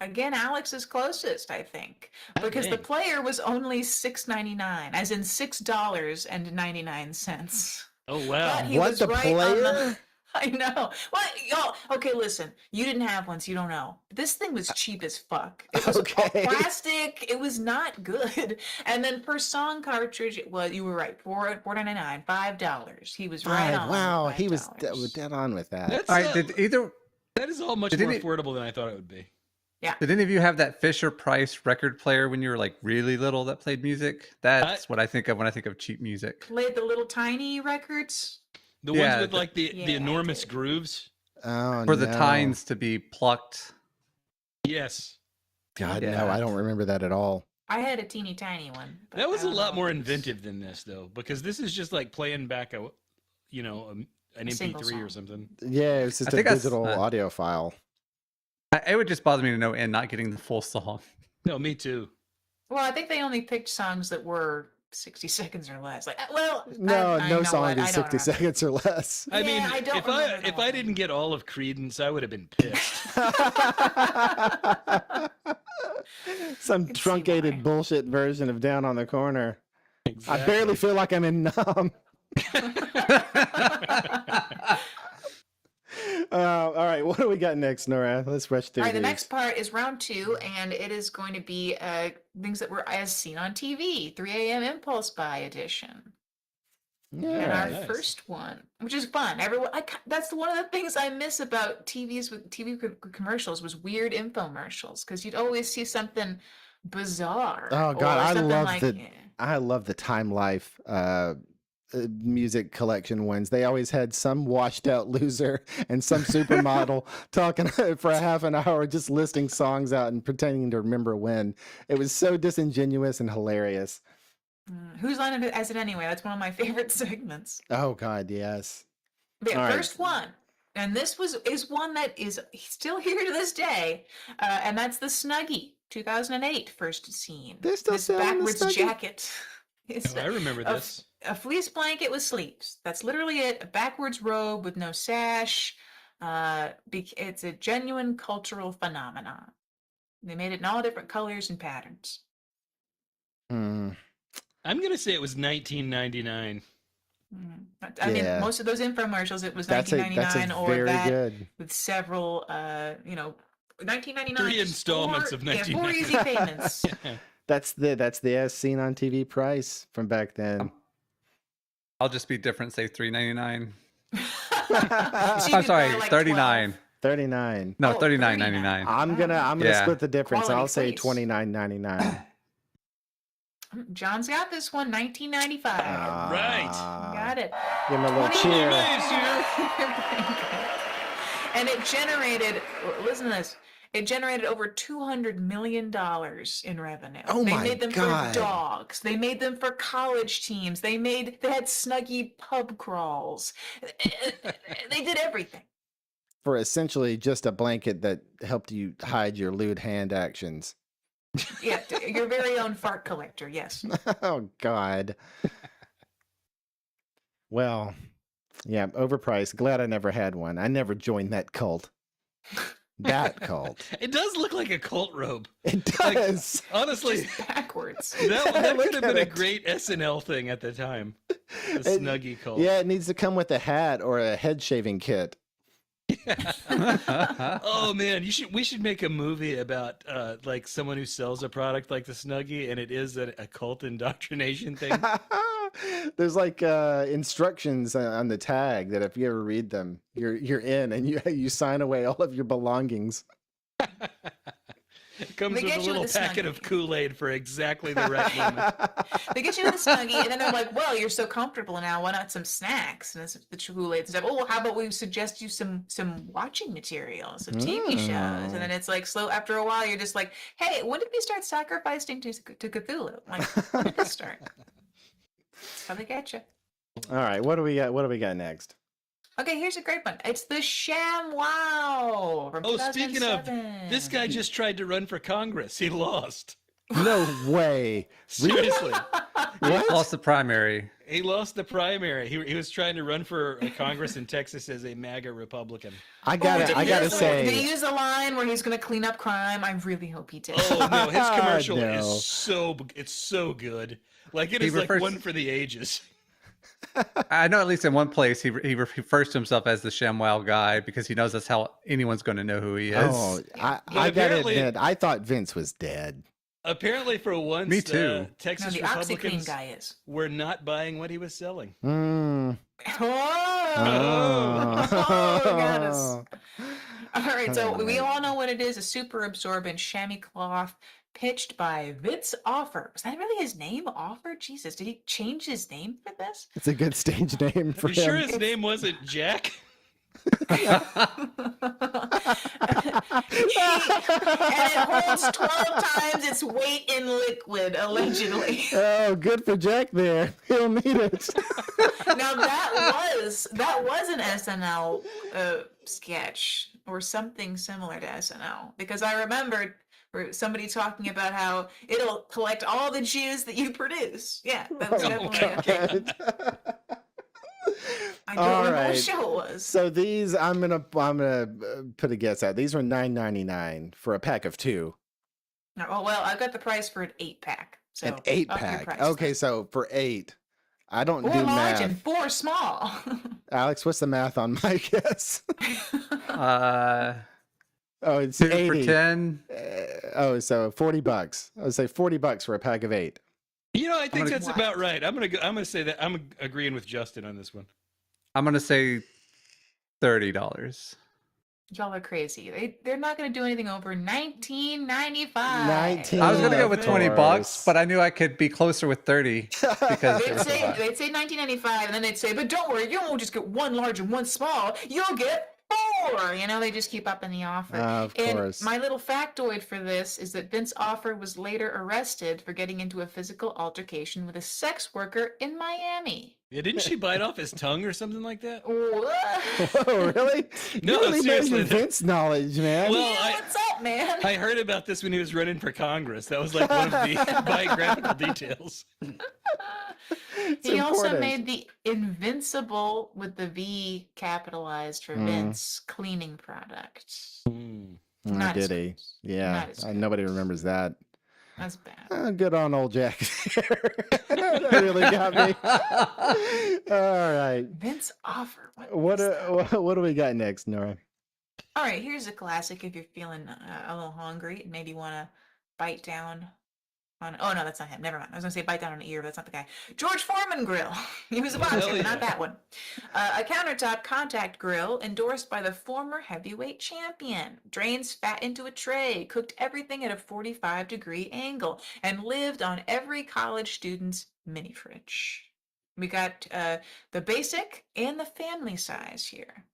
Speaker 3: Again, Alex is closest, I think,
Speaker 4: Ah,
Speaker 3: because the
Speaker 4: dang.
Speaker 3: player was only $6.99, as in $6.99.
Speaker 4: Oh wow!
Speaker 3: But he
Speaker 2: What,
Speaker 3: was
Speaker 2: the
Speaker 3: right on
Speaker 2: player?
Speaker 3: I know. What y'all? Okay, listen. You didn't have one, so you don't know. This thing was cheap as fuck. It was all
Speaker 2: Okay.
Speaker 3: plastic. It was not good. And then per song cartridge, it was. You were right. $4.99, $5. He was right on.
Speaker 2: Wow,
Speaker 3: with
Speaker 2: he was
Speaker 3: $5.
Speaker 2: dead on with that.
Speaker 4: That's
Speaker 5: All right,
Speaker 4: that is all much
Speaker 5: did
Speaker 4: more
Speaker 5: any-
Speaker 4: affordable than I thought it would be.
Speaker 5: did any of you have that Fisher Price record player when you were like really little that played music? That's what I think of when I think of cheap music.
Speaker 3: Played the little tiny records.
Speaker 4: The
Speaker 5: Yeah,
Speaker 4: ones with
Speaker 5: the-
Speaker 4: like the
Speaker 3: Yeah, I
Speaker 4: enormous
Speaker 3: did.
Speaker 4: grooves.
Speaker 2: Oh,
Speaker 5: For the
Speaker 2: no.
Speaker 5: tines to be plucked.
Speaker 4: Yes,
Speaker 2: God, no,
Speaker 5: Yeah.
Speaker 2: I don't remember that at all.
Speaker 3: I had a teeny tiny one. but
Speaker 4: that was
Speaker 3: I
Speaker 4: a
Speaker 3: don't
Speaker 4: lot
Speaker 3: know
Speaker 4: more
Speaker 3: if it's-
Speaker 4: inventive than this though, because this is just like playing back an
Speaker 3: A single
Speaker 4: MP3 or
Speaker 3: song.
Speaker 4: something.
Speaker 2: Yeah, it was just
Speaker 5: I
Speaker 2: a
Speaker 5: think that's-
Speaker 2: digital audio file.
Speaker 5: It would just bother me to no end not getting the full song.
Speaker 4: No, me too.
Speaker 3: Well, I think they only picked songs that were 60 seconds or less. Like, well,
Speaker 2: No,
Speaker 3: I
Speaker 2: no
Speaker 3: know
Speaker 2: song
Speaker 3: what,
Speaker 2: is
Speaker 3: I don't
Speaker 2: 60
Speaker 3: remember.
Speaker 2: seconds or less.
Speaker 4: I
Speaker 3: Yeah,
Speaker 4: mean,
Speaker 3: I don't
Speaker 4: if I
Speaker 3: remember the
Speaker 4: if
Speaker 3: whole
Speaker 4: I
Speaker 3: thing.
Speaker 4: didn't get all of Credence, I would have been pissed.
Speaker 2: Some
Speaker 3: can see
Speaker 2: truncated
Speaker 3: why.
Speaker 2: bullshit version of Down on the Corner. I
Speaker 4: Exactly.
Speaker 2: barely feel like I'm in Nom. All right, what do we got next, Nora? Let's rush through
Speaker 3: All right, the
Speaker 2: these.
Speaker 3: next part is round 2, and it is going to be things that were as seen on TV, 3 a.m. Impulse Buy edition.
Speaker 2: Yeah.
Speaker 3: And our
Speaker 4: Nice.
Speaker 3: first one, which is fun. Everyone, that's one of the things I miss about TVs with TV commercials was weird infomercials, because you'd always see something bizarre.
Speaker 2: Oh, God,
Speaker 3: or
Speaker 2: I
Speaker 3: something
Speaker 2: love
Speaker 3: like,
Speaker 2: the- I love the Time Life music collection ones. They always had some washed out loser and some supermodel talking for a half an hour, just listing songs out and pretending to remember when. It was so disingenuous and hilarious.
Speaker 3: Whose line is it anyway? That's one of my favorite segments.
Speaker 2: Oh God, yes.
Speaker 3: The
Speaker 2: All right.
Speaker 3: first one, and this is one that is still here to this day, and that's the Snuggie, 2008 first scene.
Speaker 2: They're still
Speaker 3: this
Speaker 2: selling the
Speaker 3: backwards
Speaker 2: Snuggie?
Speaker 3: jacket. It's
Speaker 4: Oh, I remember
Speaker 3: a,
Speaker 4: this.
Speaker 3: a fleece blanket with sleeves. That's literally it. A backwards robe with no sash. It's a genuine cultural phenomenon. They made it in all different colors and patterns.
Speaker 2: Hmm.
Speaker 4: I'm gonna say it was 1999.
Speaker 3: I mean,
Speaker 2: Yeah.
Speaker 3: most of those infomercials, it was
Speaker 2: That's a
Speaker 3: 1999 or
Speaker 2: very
Speaker 3: that
Speaker 2: good.
Speaker 3: with several, 1999.
Speaker 4: 3 installments of
Speaker 3: 4 easy payments.
Speaker 2: That's the as seen on TV price from back then.
Speaker 5: I'll just be different. Say $3.99.
Speaker 3: So you
Speaker 5: I'm
Speaker 3: could
Speaker 5: sorry,
Speaker 3: buy, like,
Speaker 5: 39.
Speaker 2: 39.
Speaker 5: No,
Speaker 3: Oh,
Speaker 5: $39.99.
Speaker 2: I'm gonna
Speaker 5: Yeah.
Speaker 2: split the difference.
Speaker 3: Quality
Speaker 2: I'll say
Speaker 3: fleece.
Speaker 2: $29.99.
Speaker 3: John's got this one, 1995.
Speaker 4: Right.
Speaker 3: Got it.
Speaker 2: Give him a little
Speaker 3: 20
Speaker 2: cheer.
Speaker 3: And it generated, listen to this, it generated over $200 million in revenue.
Speaker 2: Oh
Speaker 3: they
Speaker 2: my
Speaker 3: made them
Speaker 2: God.
Speaker 3: for dogs. They made them for college teams. They had Snuggie pub crawls. They did everything.
Speaker 2: For essentially just a blanket that helped you hide your lewd hand actions.
Speaker 3: Yeah, your very own fart collector, yes.
Speaker 2: Oh God. Well, yeah, overpriced. Glad I never had one. I never joined that cult. That cult.
Speaker 4: It does look like a cult robe.
Speaker 2: It does.
Speaker 4: Honestly,
Speaker 3: Just backwards.
Speaker 4: that
Speaker 2: Look
Speaker 4: could have
Speaker 2: at
Speaker 4: been a
Speaker 2: it.
Speaker 4: great SNL thing at the time. The
Speaker 2: It-
Speaker 4: Snuggie cult.
Speaker 2: Yeah, it needs to come with a hat or a head shaving kit.
Speaker 4: Oh man, we should make a movie about like someone who sells a product like the Snuggie, and it is a cult indoctrination thing.
Speaker 2: There's like instructions on the tag that if you ever read them, you're in and you sign away all of your belongings.
Speaker 4: It comes
Speaker 3: They
Speaker 4: with a
Speaker 3: get you
Speaker 4: little
Speaker 3: with the
Speaker 4: packet
Speaker 3: Snuggie.
Speaker 4: of Kool-Aid for exactly the right moment.
Speaker 3: They get you in the Snuggie, and then they're like, well, you're so comfortable now. Why not some snacks? And it's the Kool-Aid and stuff. Oh, well, how about we suggest you some watching material, some TV shows? And then it's like slow. After a while, you're just like, hey, when did we start sacrificing to Cthulhu? Like, when did this start? That's how they get you.
Speaker 2: All right, what do we got? What do we got next?
Speaker 3: Okay, here's a great one. It's the ShamWow from
Speaker 4: Oh, speaking of,
Speaker 3: 2007.
Speaker 4: this guy just tried to run for Congress. He lost.
Speaker 2: No way.
Speaker 4: Seriously.
Speaker 2: What?
Speaker 5: Lost the primary.
Speaker 4: He lost the primary. He was trying to run for Congress in Texas as a MAGA Republican.
Speaker 2: I
Speaker 3: Did
Speaker 2: gotta
Speaker 3: he
Speaker 2: say.
Speaker 3: use the line where he's going to clean up crime? I really hope he did.
Speaker 4: Oh no, his commercial
Speaker 2: No.
Speaker 4: is so good. Like it
Speaker 5: He
Speaker 4: is like
Speaker 5: refers-
Speaker 4: one for the ages.
Speaker 5: I know at least in one place he refers to himself as the ShamWow guy because he knows that's how anyone's going to know who he is.
Speaker 2: Oh, I
Speaker 4: But
Speaker 2: gotta
Speaker 4: apparently-
Speaker 2: admit, I thought Vince was dead.
Speaker 4: Apparently, for once,
Speaker 5: Me too.
Speaker 3: No,
Speaker 4: Texas
Speaker 3: the OxyClean
Speaker 4: Republicans
Speaker 3: guy is.
Speaker 4: were not buying what he was selling.
Speaker 2: Mm.
Speaker 3: Oh,
Speaker 2: Oh.
Speaker 3: goodness. All right, so we all know what it is, a super absorbent chamois cloth pitched by Vince Offer. Was that really his name, Offer? Jesus, did he change his name for this?
Speaker 2: It's a good stage name for
Speaker 4: Are you sure
Speaker 2: him.
Speaker 4: his name wasn't Jack?
Speaker 3: And it holds 12 times its weight in liquid, allegedly.
Speaker 2: Oh, good for Jack there. He'll need it.
Speaker 3: Now that was an SNL sketch or something similar to SNL because I remembered somebody talking about how it'll collect all the juice that you produce. Yeah, that was definitely a thing. I don't
Speaker 2: All
Speaker 3: remember
Speaker 2: right.
Speaker 3: what show it was.
Speaker 2: So these, I'm gonna put a guess out. These were $9.99 for a pack of 2.
Speaker 3: Oh well, I got the price for an 8-pack. So
Speaker 2: An
Speaker 3: up your
Speaker 2: 8-pack.
Speaker 3: price.
Speaker 2: Okay, so for 8, I don't
Speaker 3: 4
Speaker 2: do
Speaker 3: large
Speaker 2: math.
Speaker 3: and 4 small.
Speaker 2: Alex, what's the math on my guess? Oh, it's
Speaker 5: 2 for
Speaker 2: 80.
Speaker 5: 10.
Speaker 2: So $40. I would say $40 for a pack of 8.
Speaker 4: You know, I think
Speaker 5: gonna-
Speaker 4: that's about right. I'm gonna say that I'm agreeing with Justin on this one.
Speaker 5: I'm going to say $30.
Speaker 3: Y'all are crazy. They're not going to do anything over $19.95.
Speaker 2: 19.
Speaker 5: I was going to go
Speaker 2: Of
Speaker 5: with $20,
Speaker 2: course.
Speaker 5: but I knew I could be closer with 30 because
Speaker 3: They'd say $19.95, and then they'd say, "But don't worry, you won't just get 1 large and 1 small. You'll get 4. You know, they just keep upping the offer.
Speaker 2: Of
Speaker 3: and
Speaker 2: course.
Speaker 3: my little factoid for this is that Vince Offer was later arrested for getting into a physical altercation with a sex worker in Miami.
Speaker 4: Yeah, didn't she bite off his tongue or something like that?
Speaker 3: What?
Speaker 2: Whoa, really?
Speaker 4: No,
Speaker 2: you really
Speaker 4: seriously.
Speaker 2: mentioned Vince knowledge, man.
Speaker 4: Well,
Speaker 3: Yeah, what's up, man?
Speaker 4: I heard about this when he was running for Congress. That was like one of the biographical details.
Speaker 3: He also
Speaker 2: important.
Speaker 3: made the Invincible with the V capitalized for Vince cleaning product. Not as
Speaker 2: Did he?
Speaker 3: good.
Speaker 2: Yeah.
Speaker 3: Not as good.
Speaker 2: Nobody remembers that.
Speaker 3: That's bad.
Speaker 2: Good on old Jack. That really got me. All right.
Speaker 3: Vince Offer.
Speaker 2: What
Speaker 3: is that?
Speaker 2: what do we got next, Nora?
Speaker 3: All right, here's a classic if you're feeling a little hungry and maybe want to bite down on. Oh, no, that's not him. Never mind. I was going to say bite down on an ear, but that's not the guy. George Foreman grill. He was a boxer,
Speaker 4: Hell
Speaker 3: but
Speaker 4: yeah.
Speaker 3: not that one. A countertop contact grill endorsed by the former heavyweight champion. Drains fat into a tray, cooked everything at a 45-degree angle, and lived on every college student's mini fridge. We got the basic and the family size here.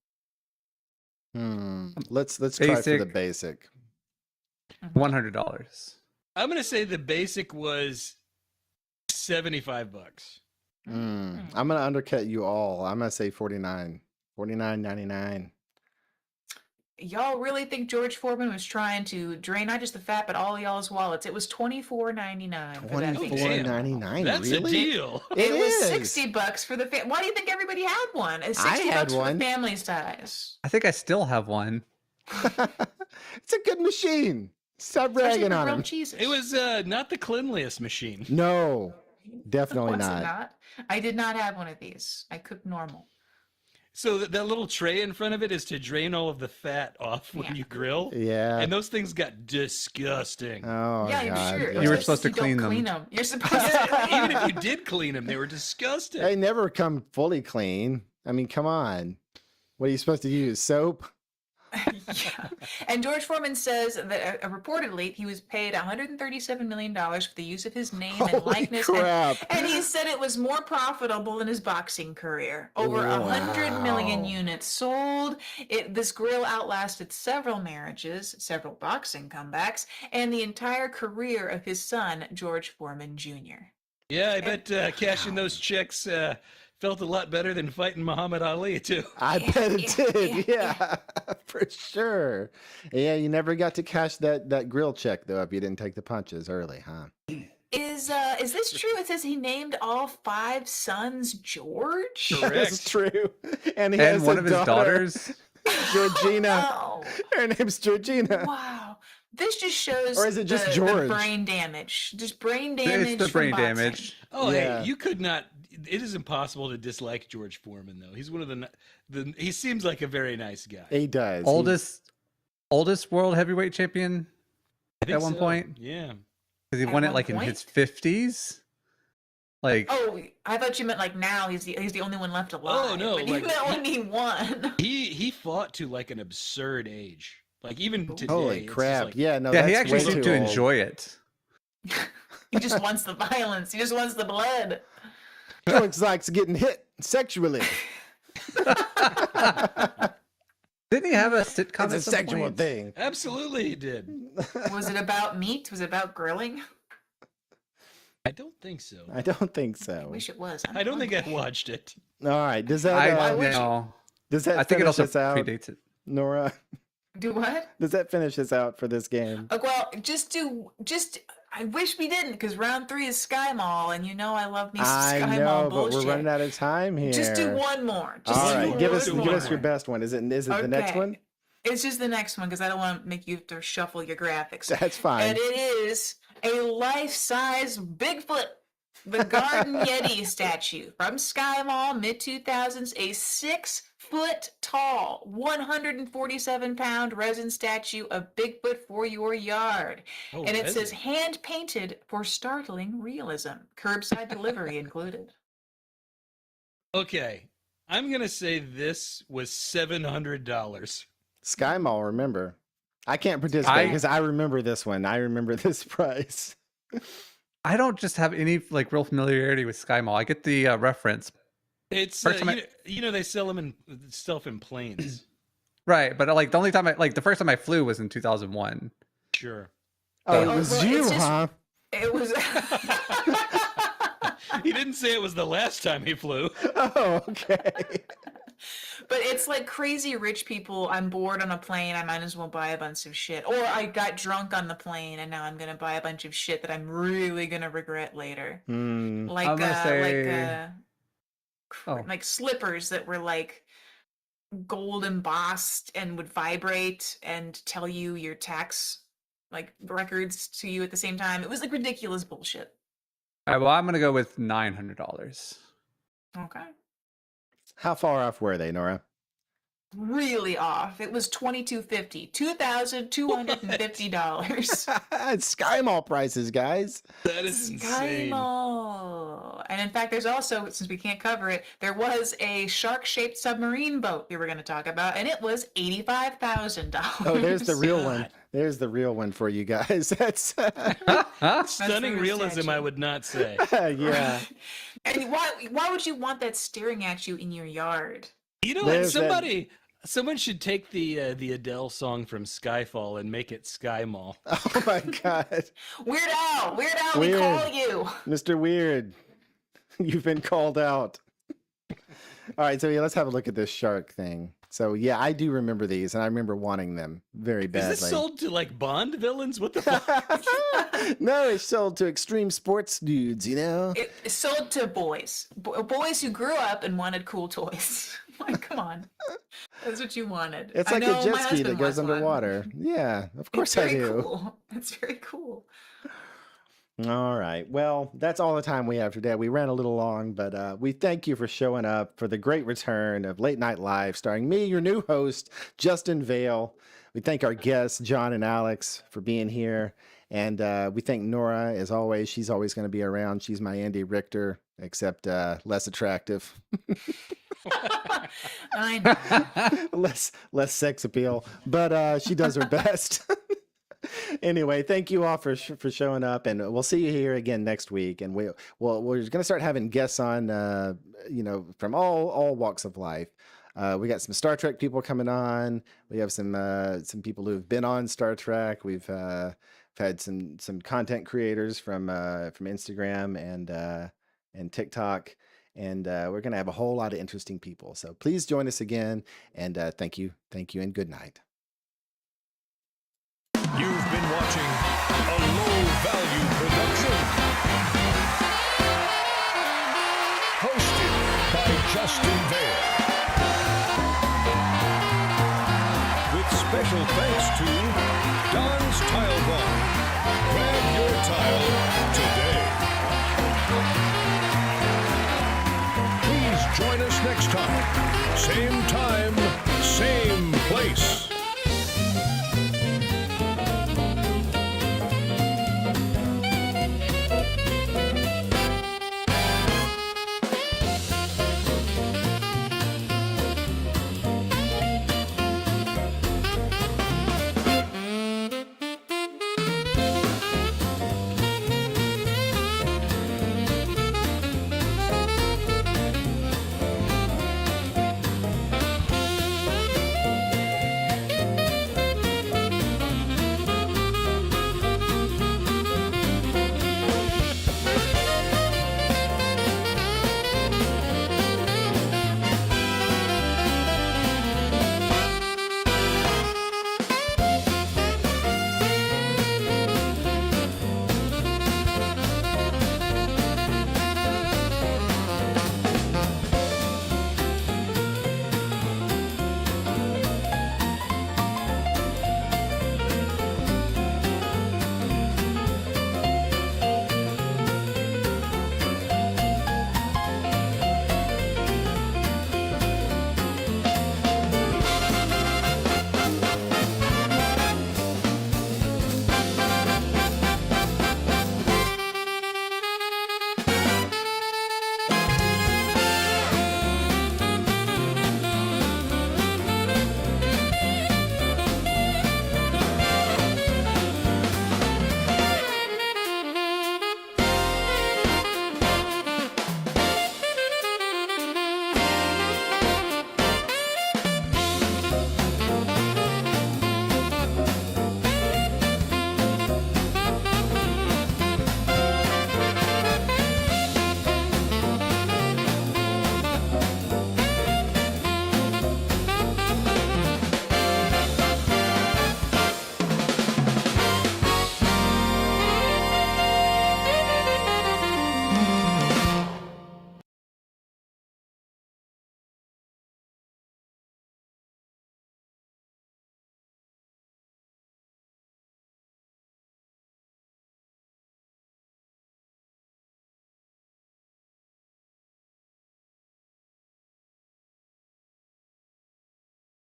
Speaker 2: Let's try for the
Speaker 5: Basic.
Speaker 2: basic.
Speaker 5: $100.
Speaker 4: I'm gonna say the basic was $75.
Speaker 2: I'm gonna undercut you all. I'm gonna say 49. 49.99.
Speaker 3: Y'all really think George Foreman was trying to drain not just the fat, but all y'all's wallets? It was $24.99 for that thing.
Speaker 2: $24.99.
Speaker 4: That's
Speaker 2: really?
Speaker 4: a deal.
Speaker 3: It was
Speaker 2: is.
Speaker 3: $60 for the family. Why do you think everybody had one? It's
Speaker 2: I
Speaker 3: $60
Speaker 2: had
Speaker 3: for
Speaker 2: one.
Speaker 3: the family size.
Speaker 5: I think I still have one.
Speaker 2: It's a good machine. Stop
Speaker 3: Especially
Speaker 2: bragging
Speaker 3: for
Speaker 2: on
Speaker 3: grilled
Speaker 2: him.
Speaker 3: cheeses.
Speaker 4: It was not the cleanliest machine.
Speaker 2: No, definitely
Speaker 3: Was it
Speaker 2: not.
Speaker 3: not? I did not have one of these. I cooked normal.
Speaker 4: So that little tray in front of it is to drain all of the fat off when
Speaker 3: Yeah.
Speaker 4: you grill.
Speaker 2: Yeah.
Speaker 4: And those things got disgusting.
Speaker 2: Oh,
Speaker 3: yeah, I'm
Speaker 2: God.
Speaker 3: sure.
Speaker 2: yeah.
Speaker 5: You were
Speaker 3: It's
Speaker 5: supposed to
Speaker 3: just you don't
Speaker 5: clean them.
Speaker 3: You're supposed to clean
Speaker 4: Even
Speaker 3: them.
Speaker 4: if you did clean them, they were disgusting.
Speaker 2: They never come fully clean. I mean, come on. What are you supposed to use? Soap?
Speaker 3: Yeah. And George Foreman says that reportedly he was paid $137 million for the use of his name and
Speaker 2: Holy
Speaker 3: likeness.
Speaker 2: crap.
Speaker 3: And he said it was more profitable than his boxing career. Over 100 million
Speaker 2: Wow.
Speaker 3: units sold. This grill outlasted several marriages, several boxing comebacks, and the entire career of his son, George Foreman Jr.
Speaker 4: Yeah, I bet cashing those checks felt a lot better than fighting Muhammad Ali, too.
Speaker 2: I bet it
Speaker 3: yeah,
Speaker 2: did. Yeah, for sure. Yeah, you never got to cash that grill check, though, if you didn't take the punches early, huh?
Speaker 3: Is this true? It says he named all 5 sons George.
Speaker 4: Correct.
Speaker 2: That's true. And he
Speaker 5: And
Speaker 2: has
Speaker 5: one
Speaker 2: a
Speaker 5: of his
Speaker 2: daughter,
Speaker 5: daughters.
Speaker 2: Georgina.
Speaker 3: Oh,
Speaker 2: Her name's Georgina.
Speaker 3: wow. This just shows
Speaker 2: Or is it just
Speaker 3: the
Speaker 2: George?
Speaker 3: brain damage. Just brain damage.
Speaker 5: It's the
Speaker 3: from
Speaker 5: brain
Speaker 3: boxing.
Speaker 5: damage.
Speaker 4: Oh,
Speaker 2: Yeah.
Speaker 4: hey, you could not. It is impossible to dislike George Foreman, though. He's one of the. He seems like a very nice guy.
Speaker 2: He does.
Speaker 5: Oldest world heavyweight champion
Speaker 4: I think
Speaker 5: at one
Speaker 4: so.
Speaker 5: point.
Speaker 4: Yeah.
Speaker 5: Because he
Speaker 3: At
Speaker 5: won it
Speaker 3: one
Speaker 5: like in
Speaker 3: point?
Speaker 5: his 50s. Like,
Speaker 3: Oh, I thought you meant like now he's the only one left alive.
Speaker 4: Oh, no,
Speaker 3: but
Speaker 4: like,
Speaker 3: you meant when he won.
Speaker 4: He fought to like an absurd age. Like even today.
Speaker 2: Holy
Speaker 4: it's just
Speaker 2: crap.
Speaker 4: like-
Speaker 2: Yeah, no,
Speaker 5: yeah, he
Speaker 2: that's
Speaker 5: actually
Speaker 2: way
Speaker 5: seemed
Speaker 2: too
Speaker 5: to
Speaker 2: old.
Speaker 5: enjoy it.
Speaker 3: He just wants the violence. He just wants the blood.
Speaker 2: George likes getting hit sexually.
Speaker 5: Didn't he have a sitcom
Speaker 2: It's a
Speaker 5: at some
Speaker 2: sexual
Speaker 5: point?
Speaker 2: thing.
Speaker 4: Absolutely, he did.
Speaker 3: Was it about meat? Was it about grilling?
Speaker 4: I don't think so.
Speaker 2: I don't think
Speaker 3: I
Speaker 2: so.
Speaker 3: wish it was.
Speaker 4: I don't think I watched it.
Speaker 2: All right. Does that
Speaker 5: I
Speaker 3: would you?
Speaker 5: know.
Speaker 2: does that
Speaker 5: I think it
Speaker 2: finish
Speaker 5: also
Speaker 2: us out,
Speaker 5: predates it.
Speaker 2: Nora?
Speaker 3: Do what?
Speaker 2: Does that finish us out for this game?
Speaker 3: Well, I wish we didn't, because round 3 is Sky Mall, and you know I love me some
Speaker 2: I
Speaker 3: Sky
Speaker 2: know,
Speaker 3: Mall
Speaker 2: but
Speaker 3: bullshit.
Speaker 2: we're running out of time here.
Speaker 3: Just do one more. Just
Speaker 2: All
Speaker 3: do
Speaker 2: right, give us
Speaker 3: one
Speaker 2: give us your
Speaker 3: more.
Speaker 2: best one. Is it the next
Speaker 3: Okay.
Speaker 2: one?
Speaker 3: It's just the next one because I don't want to make you have to shuffle your graphics.
Speaker 2: That's fine.
Speaker 3: And it is a life-size Bigfoot, the Garden Yeti statue from Sky Mall, mid-2000s, a 6-foot-tall, 147-pound resin statue of Bigfoot for your yard.
Speaker 4: Oh,
Speaker 3: And it
Speaker 4: resin.
Speaker 3: says hand-painted for startling realism. Curbside delivery included.
Speaker 4: Okay, I'm gonna say this was $700.
Speaker 2: Sky Mall, remember. I can't participate because I remember this one. I remember this price.
Speaker 5: I don't just have any like real familiarity with Sky Mall. I get the reference.
Speaker 4: It's
Speaker 5: First time
Speaker 4: you know they sell them in stuff in planes.
Speaker 5: Right, but like the only time the first time I flew was in 2001.
Speaker 4: Sure.
Speaker 2: Oh, it
Speaker 3: Oh,
Speaker 2: was
Speaker 3: well,
Speaker 2: you,
Speaker 3: it's just-
Speaker 2: huh?
Speaker 3: It was.
Speaker 4: He didn't say it was the last time he flew.
Speaker 2: Oh, okay.
Speaker 3: But it's like crazy rich people. I'm bored on a plane. I might as well buy a bunch of shit. Or I got drunk on the plane and now I'm gonna buy a bunch of shit that I'm really gonna regret later.
Speaker 2: Hmm.
Speaker 3: Like
Speaker 5: I'm gonna say- Oh.
Speaker 3: like slippers that were like gold embossed and would vibrate and tell you your tax like records to you at the same time. It was like ridiculous bullshit.
Speaker 5: All right, well, I'm gonna go with $900.
Speaker 3: Okay.
Speaker 2: How far off were they, Nora?
Speaker 3: Really off. It was $2,250. $2,250.
Speaker 2: It's Sky Mall prices, guys.
Speaker 4: That is
Speaker 3: Sky
Speaker 4: insane.
Speaker 3: Mall. And in fact, there's also, since we can't cover it, there was a shark-shaped submarine boat we were going to talk about, and it was $85,000.
Speaker 2: Oh, there's the real one. There's the real one for you guys. That's
Speaker 4: Stunning
Speaker 3: the
Speaker 4: realism, I
Speaker 3: statue.
Speaker 4: would not say.
Speaker 2: yeah.
Speaker 3: And why would you want that staring at you in your yard?
Speaker 4: You know,
Speaker 2: There's
Speaker 4: what? Someone should take the Adele song from Skyfall and make it Sky Mall.
Speaker 2: Oh my God,
Speaker 3: Weird Al, we
Speaker 2: Weird.
Speaker 3: call you.
Speaker 2: Mr. Weird, you've been called out. All right, so yeah, let's have a look at this shark thing. So yeah, I do remember these, and I remember wanting them very badly.
Speaker 4: Is this sold to like Bond villains? What the fuck?
Speaker 2: No, it's sold to extreme sports dudes. You know.
Speaker 3: It's sold to boys. Boys who grew up and wanted cool toys. Like, come on. That's what you wanted.
Speaker 2: It's
Speaker 3: I
Speaker 2: like
Speaker 3: know,
Speaker 2: a jet
Speaker 3: my
Speaker 2: ski
Speaker 3: husband
Speaker 2: that goes
Speaker 3: wants one.
Speaker 2: underwater. Yeah, of course
Speaker 3: It's
Speaker 2: I
Speaker 3: very
Speaker 2: do.
Speaker 3: Cool. It's very cool.
Speaker 2: All right. Well, that's all the time we have today. We ran a little long, but we thank you for showing up for the great return of Late Night Live, starring me, your new host, Justin Vale. We thank our guests, John and Alex, for being here. And we thank Nora, as always. She's always going to be around. She's my Andy Richter, except less attractive.
Speaker 3: I know.
Speaker 2: less sex appeal, but she does her best. Anyway, thank you all for showing up, and we'll see you here again next week. And we're going to start having guests on, from all walks of life. We got some Star Trek people coming on. We have some people who've been on Star Trek. We've had some content creators from Instagram and TikTok. And we're going to have a whole lot of interesting people. So please join us again. And thank you, and good night.
Speaker 1: You've been watching a